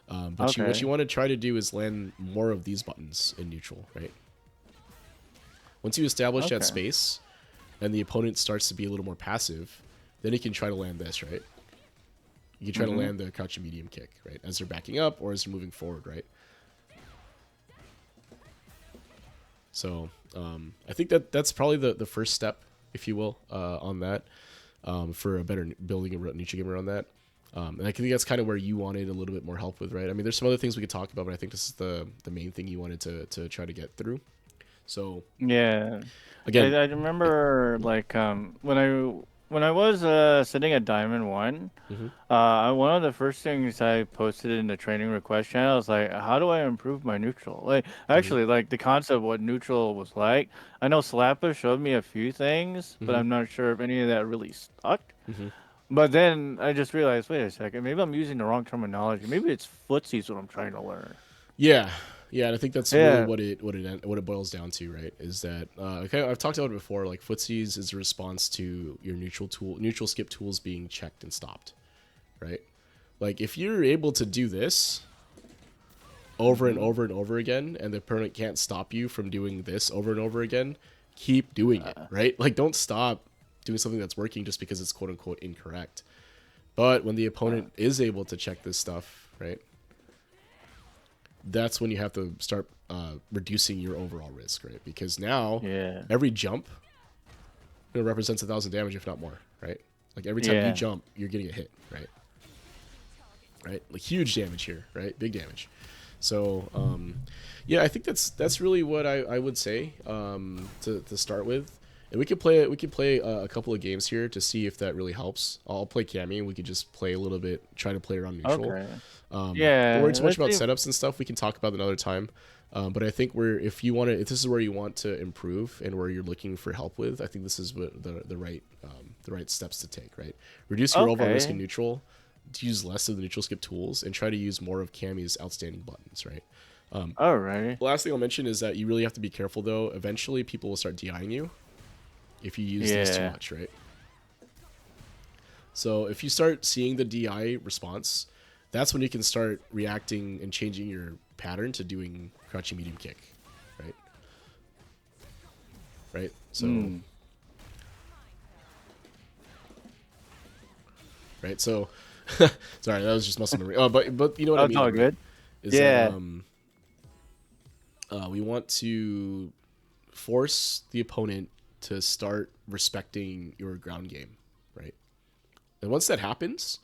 S1: But what you
S2: Okay.
S1: want to try to do is land more of these buttons in neutral, right? Once you establish that
S2: Okay.
S1: space and the opponent starts to be a little more passive, then you can try to land this, right? You can try to
S2: Mm-hmm.
S1: land the crouching medium kick, right? As they're backing up or as they're moving forward, right? So I think that's probably the first step, if you will, on that for a better building a neutral game around that. And I think that's kind of where you wanted a little bit more help with, right? I mean, there's some other things we could talk about, but I think this is the main thing you wanted to try to get through. So
S2: Yeah. I
S1: again,
S2: I
S1: yeah,
S2: remember like when I when I was sitting at Diamond 1,
S1: Hmm.
S2: one of the first things I posted in the training request channel was like, how do I improve my neutral? Like,
S1: Hmm.
S2: actually, like the concept of what neutral was like. I know Slappa showed me a few things, but
S1: Hmm.
S2: I'm not sure if any of that really stuck.
S1: Hmm.
S2: But then I just realized, wait a second, maybe I'm using the wrong terminology. Maybe it's footsie's what I'm trying to learn.
S1: Yeah, yeah, and I think that's really
S2: Yeah,
S1: what it boils down to, right? Is that okay, I've talked about it before. Like footsies is a response to your neutral skip tools being checked and stopped, right? Like if you're able to do this over and
S2: mm-hmm.
S1: over and over again, and the opponent can't stop you from doing this over and over again, keep doing it, right? Like don't stop doing something that's working just because it's quote unquote incorrect. But when the opponent is able to check this stuff, right? That's when you have to start reducing your overall risk, right? Because now
S2: Yeah,
S1: every jump represents 1,000 damage, if not more, right? Like every time you
S2: yeah.
S1: jump, you're getting a hit, right? Right, like huge damage here, right? Big damage. So, yeah, I think that's really what I would say to start with. And we could play a couple of games here to see if that really helps. I'll play Cammy, and we could just play a little bit, try to play around neutral.
S2: Okay.
S1: Don't worry
S2: Yeah,
S1: too much
S2: let's
S1: about
S2: see.
S1: setups and stuff. We can talk about it another time. But I think if this is where you want to improve and where you're looking for help with, I think this is what the right steps to take. Right, reduce your overall risk in
S2: Okay.
S1: neutral, to use less of the neutral skip tools, and try to use more of Cammy's outstanding buttons. Right.
S2: Alrighty.
S1: The last thing I'll mention is that you really have to be careful though. Eventually, people will start DIing you if you use these too
S2: Yeah.
S1: much. Right. So if you start seeing the DI response, that's when you can start reacting and changing your pattern to doing crouching medium kick, right? Right. So
S2: Mm.
S1: right. So sorry, that was just muscle memory. Oh, but you know what
S2: Oh,
S1: I
S2: it's
S1: mean though,
S2: all
S1: right?
S2: good.
S1: Is that
S2: Yeah.
S1: we want to force the opponent to start respecting your ground game, right? And once that happens,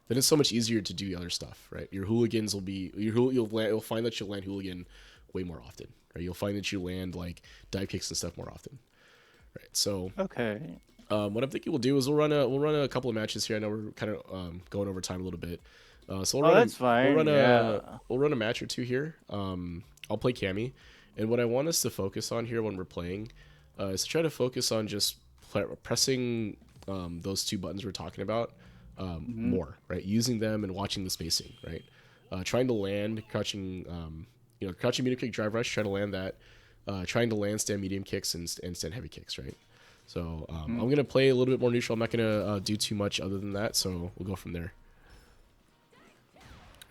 S1: then it's so much easier to do the other stuff, right? Your hooligans will be you'll find that you'll land hooligan way more often, right? You'll find that you land like dive kicks and stuff more often, right? So
S2: Okay.
S1: what I'm thinking we'll do is we'll run a couple of matches here. I know we're kind of going over time a little bit, so
S2: Oh, that's fine. Yeah.
S1: we'll run a match or two here. I'll play Cammy, and what I want us to focus on here when we're playing is to try to focus on just pressing those two buttons we're talking about
S2: Hmm.
S1: more, right? Using them and watching the spacing, right? Trying to land crouching, crouching medium kick drive rush. Try to land that. Trying to land stand medium kicks and stand heavy kicks, right? So I'm gonna play a little bit more neutral. I'm not gonna do too much other than that. So we'll go from there,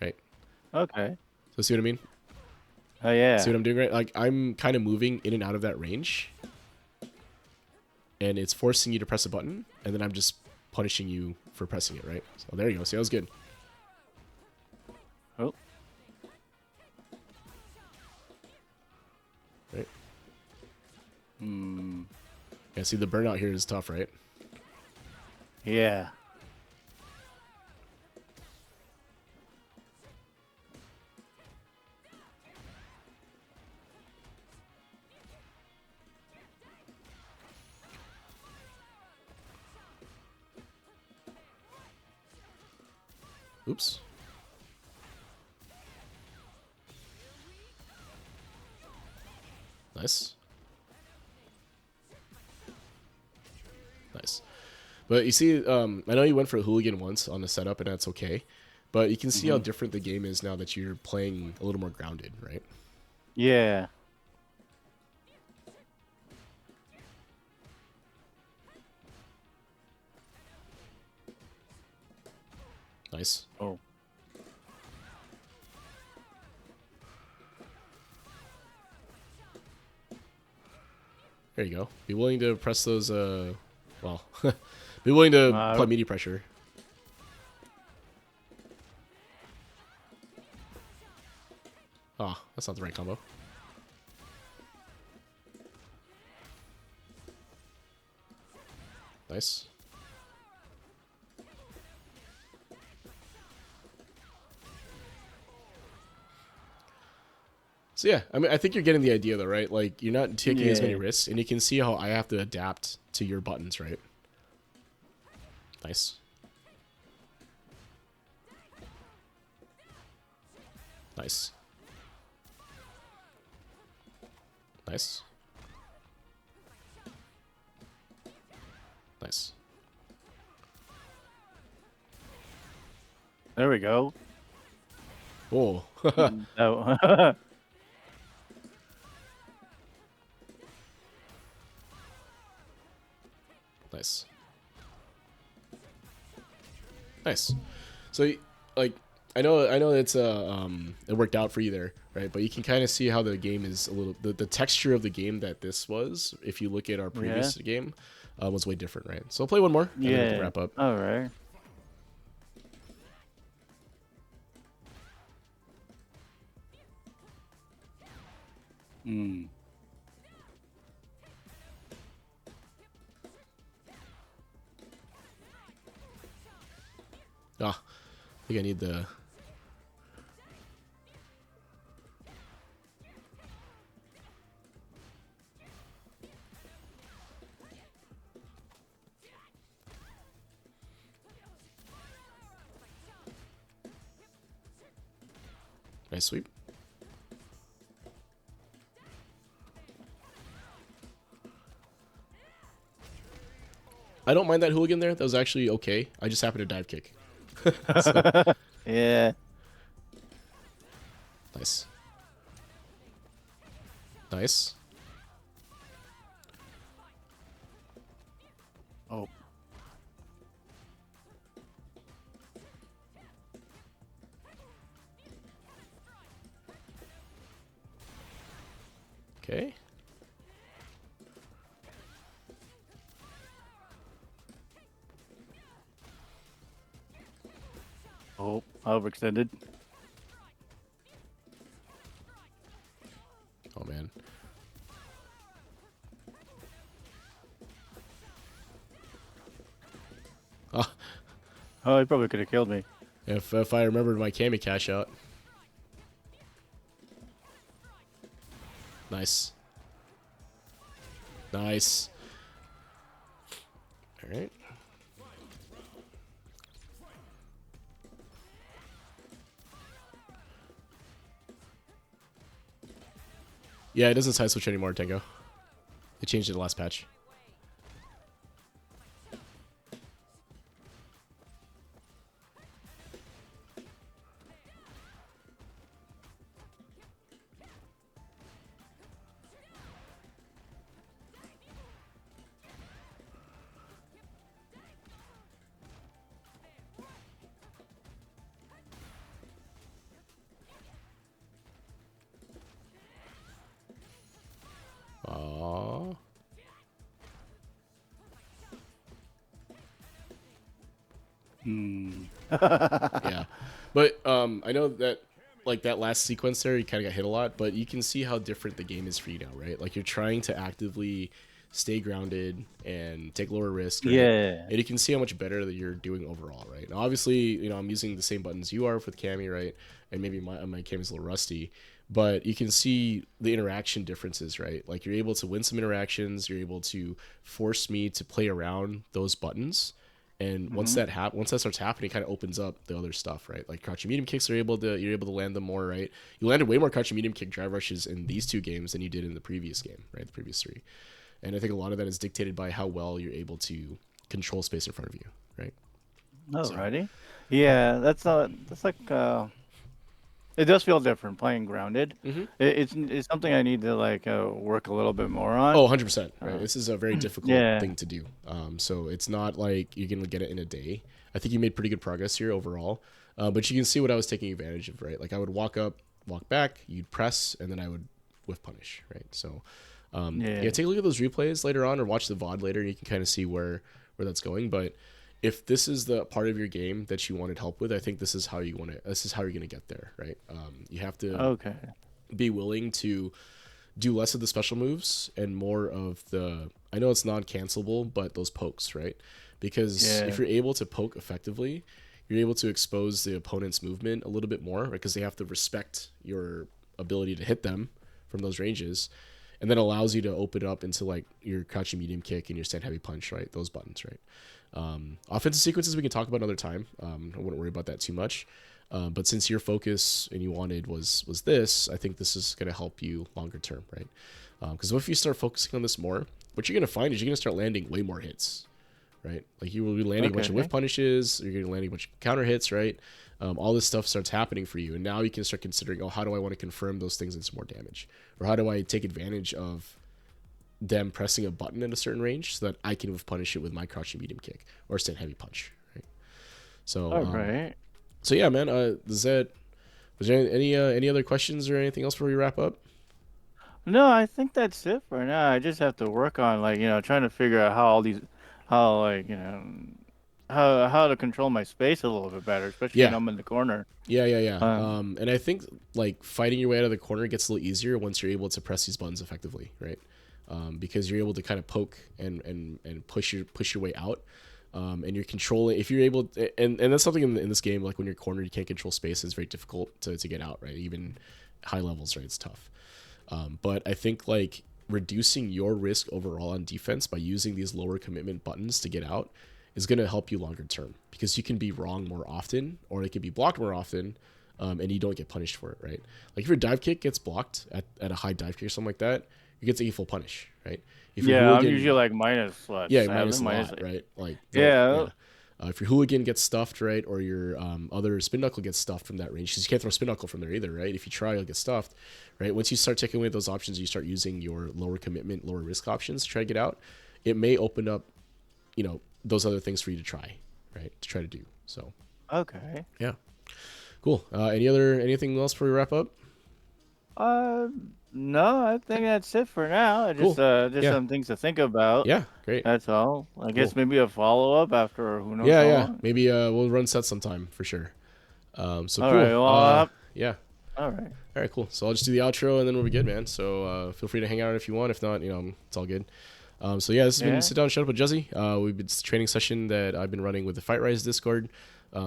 S1: right?
S2: Okay.
S1: So see what I mean?
S2: Oh
S1: See
S2: yeah.
S1: what I'm doing, right? Like I'm kind of moving in and out of that range, and it's forcing you to press a button, and then I'm just punishing you for pressing it, right? So there you go. See, that was good,
S2: Oh.
S1: right?
S2: Hmm.
S1: Yeah. See, the burnout here is tough, right?
S2: Yeah.
S1: Oops. Nice. Nice. But you see, I know you went for a hooligan once on the setup, and that's okay. But you can see how
S2: Hmm.
S1: different the game is now that you're playing a little more grounded, right?
S2: Yeah.
S1: Nice.
S2: Oh.
S1: There you go. Be willing to press those, well, be willing to apply
S2: Uh.
S1: media pressure. Ah, oh, that's not the right combo. Nice. So yeah, I mean, I think you're getting the idea though, right? Like you're not taking as many
S2: Yeah.
S1: risks, and you can see how I have to adapt to your buttons, right? Nice. Nice. Nice. Nice.
S2: There we go.
S1: Oh.
S2: Oh.
S1: Nice. Nice. So, like, I know it's it worked out for you there, right? But you can kind of see how the game is a little the texture of the game that this was. If you look at our
S2: Yeah.
S1: previous game, was way different, right? So I'll play one more, and then we can
S2: Yeah.
S1: wrap up.
S2: All right. Hmm.
S1: Ah, I think I need the. Nice sweep. I don't mind that hooligan there. That was actually okay. I just happened to dive kick. So,
S2: Yeah.
S1: nice. Nice.
S2: Oh.
S1: Okay.
S2: Oh. Overextended.
S1: Oh man. Ah,
S2: Oh, he probably could have killed me.
S1: if I remembered my Cammy cash out. Nice. Nice. All right. Yeah, it doesn't side switch anymore, Tango. They changed it the last patch. Aww.
S2: Hmm.
S1: Yeah. But I know that like that last sequence there, you kind of got hit a lot, but you can see how different the game is for you now, right? Like you're trying to actively stay grounded and take lower risk, right?
S2: Yeah.
S1: And you can see how much better that you're doing overall, right? Now, obviously, you know, I'm using the same buttons you are with Cammy, right? And maybe my Cammy's a little rusty, but you can see the interaction differences, right? Like you're able to win some interactions, you're able to force me to play around those buttons. And once
S2: Hmm.
S1: once that starts happening, it kind of opens up the other stuff, right? Like crouching medium kicks are able to you're able to land them more, right? You landed way more crouching medium kick drive rushes in these two games than you did in the previous game, right? The previous three. And I think a lot of that is dictated by how well you're able to control space in front of you, right? So,
S2: Alrighty. Yeah, that's like it does feel different playing grounded.
S1: hmm
S2: It's something I need to like work a little bit more on.
S1: oh, 100%, right?
S2: Uh,
S1: This is a very difficult
S2: yeah.
S1: thing to do. So it's not like you're going to get it in a day. I think you made pretty good progress here overall. But you can see what I was taking advantage of, right? Like I would walk up, walk back, you'd press, and then I would whiff punish, right? So,
S2: Yeah.
S1: yeah, take a look at those replays later on or watch the VOD later. And you can kind of see where that's going. But if this is the part of your game that you wanted help with, I think this is how you want to. This is how you're going to get there, right? You have to
S2: Okay.
S1: be willing to do less of the special moves and more of the. I know it's non-cancelable, but those pokes, right? Because
S2: Yeah.
S1: if you're able to poke effectively, you're able to expose the opponent's movement a little bit more, right? Because they have to respect your ability to hit them from those ranges. and then allows you to open up into like your crouching medium kick and your stand heavy punch, right? Those buttons, right? Offensive sequences we can talk about another time. I wouldn't worry about that too much. But since your focus and you wanted was this, I think this is going to help you longer term, right? Because if you start focusing on this more, what you're going to find is you're going to start landing way more hits, right? Like you will be landing a bunch of whiff punishes, you're going to landing a bunch of counter hits, right? All this stuff starts happening for you, and now you can start considering, oh, how do I want to confirm those things into more damage, or how do I take advantage of them pressing a button at a certain range so that I can whiff punish it with my crouching medium kick or stand heavy punch, right? So,
S2: All right.
S1: So yeah, man. Was there any other questions or anything else before we wrap up?
S2: No, I think that's it for now. I just have to work on like, trying to figure out how all these, how like, how to control my space a little bit better, especially when
S1: Yeah,
S2: I'm in the corner.
S1: yeah.
S2: Um,
S1: And I think like fighting your way out of the corner gets a little easier once you're able to press these buttons effectively, right? Because you're able to kind of poke and push your way out. And you're controlling if you're able and that's something in this game, like when you're cornered you can't control space, it's very difficult to get out, right? Even high levels, right? It's tough. But I think like reducing your risk overall on defense by using these lower commitment buttons to get out is going to help you longer term, because you can be wrong more often, or it can be blocked more often, and you don't get punished for it, right? Like if your dive kick gets blocked at a high dive kick or something like that, you get to full punish, right? If your
S2: yeah, I'm usually
S1: hooligan,
S2: like minus what,
S1: yeah, minus
S2: seven,
S1: a
S2: minus
S1: lot, right? Like
S2: yeah.
S1: yeah. If your hooligan gets stuffed, right, or your other spin knuckle gets stuffed from that range, because you can't throw spin knuckle from there either, right? If you try, you'll get stuffed, right? Once you start taking away those options, you start using your lower commitment, lower risk options to try to get out. It may open up, those other things for you to try, right? To try to do. So
S2: Okay.
S1: yeah, cool. Anything else before we wrap up?
S2: Uh, no, I think that's it for now.
S1: Cool.
S2: Just
S1: Yeah.
S2: some things to think about.
S1: Yeah. Great.
S2: That's all. I guess
S1: Cool.
S2: maybe a follow up after who knows
S1: Yeah.
S2: how
S1: Yeah.
S2: long.
S1: Maybe we'll run sets sometime for sure. So
S2: All right.
S1: cool.
S2: Well,
S1: Yeah.
S2: all right.
S1: All right, cool. So I'll just do the outro and then we'll be good, man. So feel free to hang out if you want. If not, it's all good. So yeah, this has been
S2: Yeah.
S1: Sit Down and Shut Up with Juzzy. We've been, it's a training session that I've been running with the Fight Rise Discord.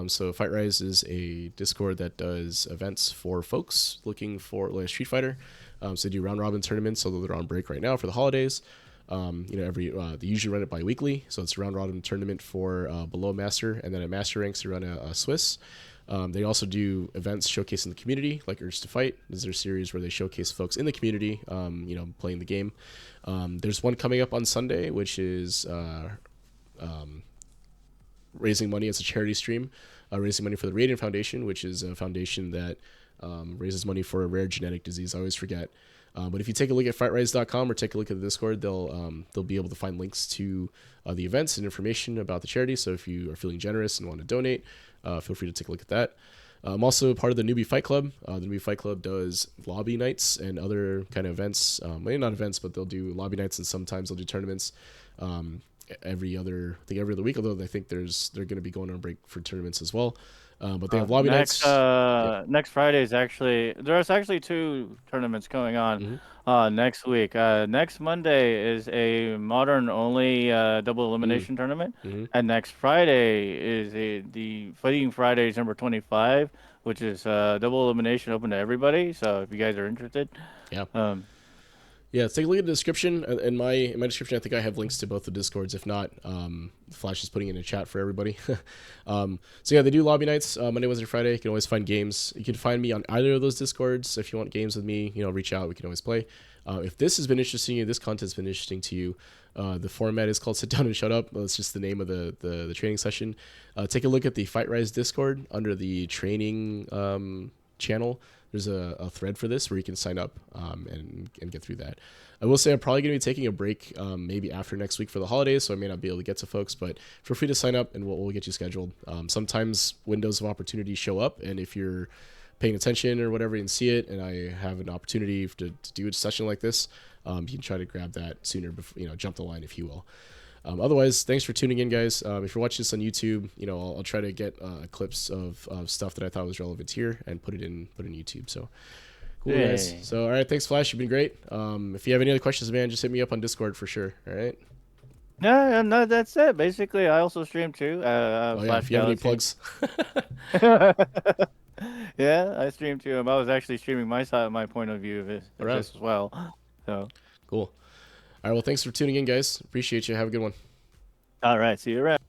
S1: So Fight Rise is a Discord that does events for folks looking for like Street Fighter. So they do round robin tournaments, although they're on break right now for the holidays. They usually run it bi-weekly, so it's a round robin tournament for below master, and then at master ranks they run a Swiss. They also do events showcasing the community, like Urge to Fight. This is their series where they showcase folks in the community, playing the game. There's one coming up on Sunday, which is raising money as a charity stream, raising money for the Radiant Foundation, which is a foundation that raises money for a rare genetic disease. I always forget. But if you take a look at fightrise.com or take a look at the Discord, they'll be able to find links to the events and information about the charity. So if you are feeling generous and want to donate, feel free to take a look at that. I'm also part of the Newbie Fight Club. The Newbie Fight Club does lobby nights and other kind of events. Maybe not events, but they'll do lobby nights and sometimes they'll do tournaments every other week. Although I think they're going to be going on break for tournaments as well. But they have lobby nights. Yeah.
S2: Next Friday is actually there's actually two tournaments going on next week. Next Monday is a modern only double elimination tournament, and next Friday is the Fighting Fridays number 25, which is double elimination open to everybody. So if you guys are interested,
S1: Yeah.
S2: um,
S1: Yeah, take a look at the description. In my description, I think I have links to both the Discords. If not, Flash is putting in a chat for everybody. So yeah, they do lobby nights Monday, Wednesday, Friday. You can always find games. You can find me on either of those Discords. If you want games with me, reach out. We can always play. If this has been interesting to you, this content's been interesting to you, the format is called Sit Down and Shut Up. That's just the name of the training session. Take a look at the Fight Rise Discord under the training channel. There's a thread for this where you can sign up and get through that. I will say I'm probably going to be taking a break maybe after next week for the holidays, so I may not be able to get to folks, but feel free to sign up and we'll get you scheduled. Sometimes windows of opportunity show up, and if you're paying attention or whatever and see it, and I have an opportunity to do a session like this, you can try to grab that sooner, before, jump the line, if you will. Otherwise, thanks for tuning in, guys. If you're watching this on YouTube, I'll try to get clips of stuff that I thought was relevant here and put it in YouTube. So cool, guys. So all right, thanks, Flash. You've been great. If you have any other questions, man, just hit me up on Discord for sure. All right.
S2: no, that's it. Basically, I also stream too.
S1: If you have any plugs.
S2: Yeah, I stream too. I was actually streaming my side, my point of view of this
S1: All right.
S2: as well. So
S1: Cool. All right. Well, thanks for tuning in, guys. Appreciate you. Have a good one.
S3: All right, see you around.